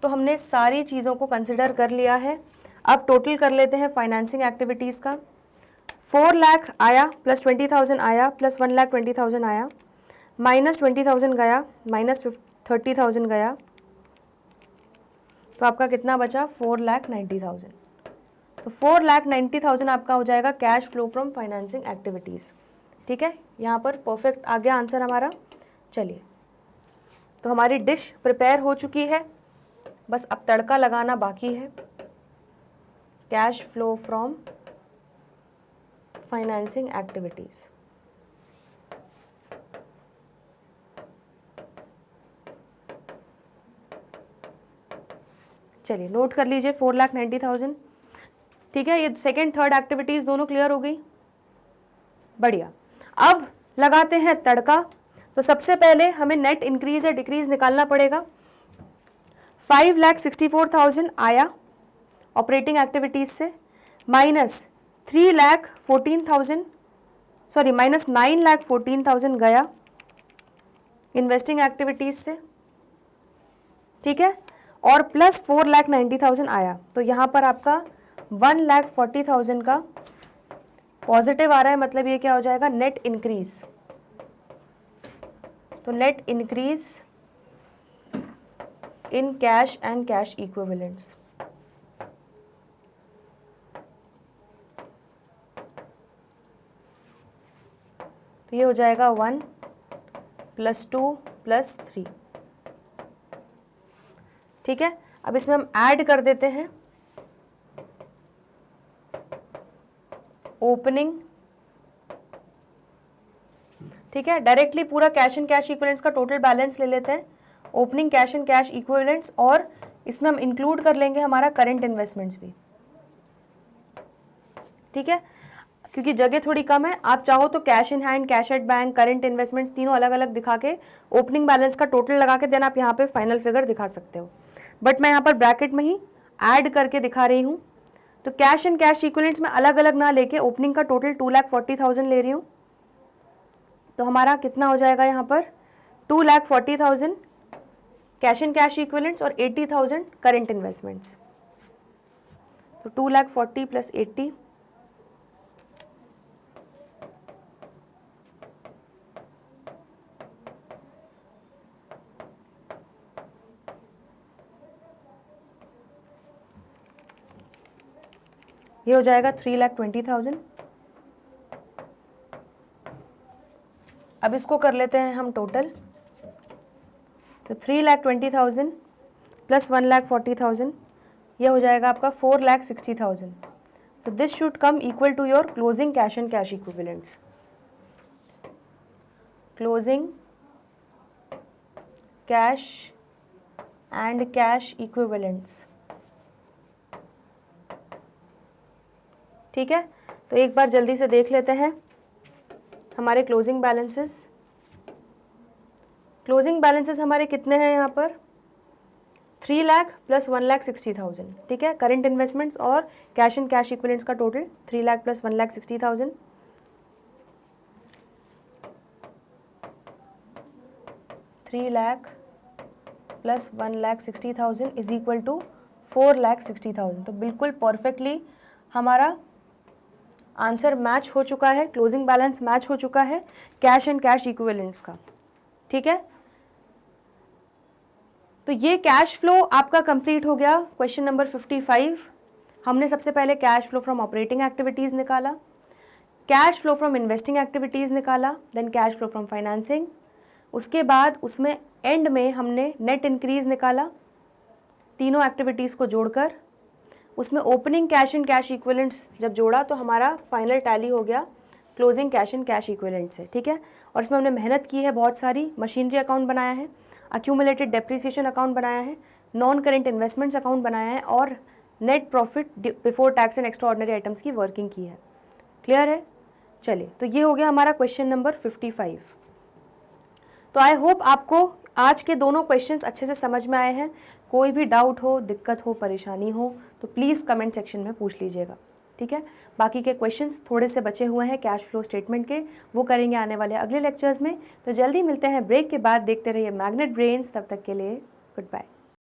तो हमने सारी चीज़ों को कंसिडर कर लिया है। अब टोटल कर लेते हैं फाइनेंसिंग एक्टिविटीज़ का। 4 लाख आया प्लस 20,000 आया प्लस 1,20,000 आया, माइनस 20,000 गया, माइनस 30,000 गया, तो आपका कितना बचा 4,90,000। तो 4,90,000 आपका हो जाएगा cash flow from financing activities. ठीक है, यहाँ पर परफेक्ट आ गया आंसर हमारा। चलिए, तो हमारी डिश प्रिपेयर हो चुकी है, बस अब तड़का लगाना बाकी है। Cash flow from financing activities. चलिए नोट कर लीजिए 4,90,000। ठीक है, ये सेकेंड थर्ड एक्टिविटीज़ दोनों क्लियर हो गई, बढ़िया। अब लगाते हैं तड़का। तो सबसे पहले हमें नेट इंक्रीज या डिक्रीज निकालना पड़ेगा। 5,64,000 आया ऑपरेटिंग एक्टिविटीज से, माइनस 3,14,000 सॉरी माइनस 9,14,000 गया इन्वेस्टिंग एक्टिविटीज से। ठीक है, और प्लस 4,90,000 आया, तो यहाँ पर आपका 1,40,000 का पॉजिटिव आ रहा है, मतलब ये क्या हो जाएगा नेट इंक्रीज। तो net increase in cash and cash equivalents. तो ये हो जाएगा 1 + 2 + 3। ठीक है, अब इसमें हम ऐड कर देते हैं ओपनिंग। ठीक है, डायरेक्टली पूरा कैश एंड कैश इक्विवेलेंट्स का टोटल बैलेंस ले लेते हैं, opening cash and cash equivalents, और इसमें हम इंक्लूड कर लेंगे हमारा करंट इन्वेस्टमेंट्स भी। ठीक है, क्योंकि जगह थोड़ी कम है, आप चाहो तो cash in hand, cash at bank, current investments तीनों अलग अलग दिखा के ओपनिंग बैलेंस का टोटल लगा के देन आप यहाँ पे फाइनल फिगर दिखा सकते हो, बट मैं यहाँ पर ब्रैकेट में ही ऐड करके दिखा रही हूँ। तो कैश एंड कैश इक्विवेलेंट्स में अलग अलग ना लेके ओपनिंग का टोटल 2,40,000 ले रही हूँ। तो हमारा कितना हो जाएगा यहाँ पर 2,40,000 कैश एंड कैश इक्विवेलेंट्स और 80,000 करंट इन्वेस्टमेंट्स। तो 2,40,000 + 80, ये हो जाएगा 3,20,000। अब इसको कर लेते हैं हम टोटल। तो 3,20,000 + 1,40,000, ये हो जाएगा आपका 4,60,000। तो this should come equal to your closing cash and cash equivalents. Closing cash and cash equivalents. ठीक है, तो एक बार जल्दी से देख लेते हैं हमारे क्लोजिंग बैलेंसेस। क्लोजिंग बैलेंसेस हमारे कितने हैं यहाँ पर 3 लाख + 1,60,000। ठीक है, करंट इन्वेस्टमेंट्स और कैश एंड कैश इक्विवेलेंट्स का total 3 lakh + 1,60,000। 3 lakh + 1,60,000 is equal to 4,60,000। तो बिल्कुल परफेक्टली हमारा आंसर मैच हो चुका है, क्लोजिंग बैलेंस मैच हो चुका है कैश एंड कैश इक्विवेलेंट्स का। ठीक है, तो ये कैश फ्लो आपका कंप्लीट हो गया। क्वेश्चन नंबर 55, हमने सबसे पहले cash flow from operating activities निकाला, cash flow from investing activities निकाला, then cash flow from financing, उसके बाद उसमें एंड में हमने नेट इंक्रीज निकाला तीनों एक्टिविटीज़ को जोड़कर, उसमें opening cash and cash equivalents जब जोड़ा तो हमारा फाइनल टैली हो गया closing cash and cash equivalent से। ठीक है, और इसमें हमने मेहनत की है बहुत सारी, मशीनरी अकाउंट बनाया है, अक्यूमुलेटेड डेप्रिसिएशन अकाउंट बनाया है, नॉन करेंट इन्वेस्टमेंट्स अकाउंट बनाया है, और net profit before tax and extra ordinary items की वर्किंग की है। क्लियर है? चलिए, तो ये हो गया हमारा क्वेश्चन नंबर 55। तो आई होप आपको आज के दोनों क्वेश्चंस अच्छे से समझ में आए हैं। कोई भी डाउट हो, दिक्कत हो, परेशानी हो तो प्लीज़ कमेंट सेक्शन में पूछ लीजिएगा। ठीक है। बाकी के क्वेश्चंस थोड़े से बचे हुए हैं कैश फ्लो स्टेटमेंट के, वो करेंगे आने वाले अगले लेक्चर्स में। तो जल्दी मिलते हैं ब्रेक के बाद, देखते रहिए मैग्नेट ब्रेन्स। तब तक के लिए गुड बाय।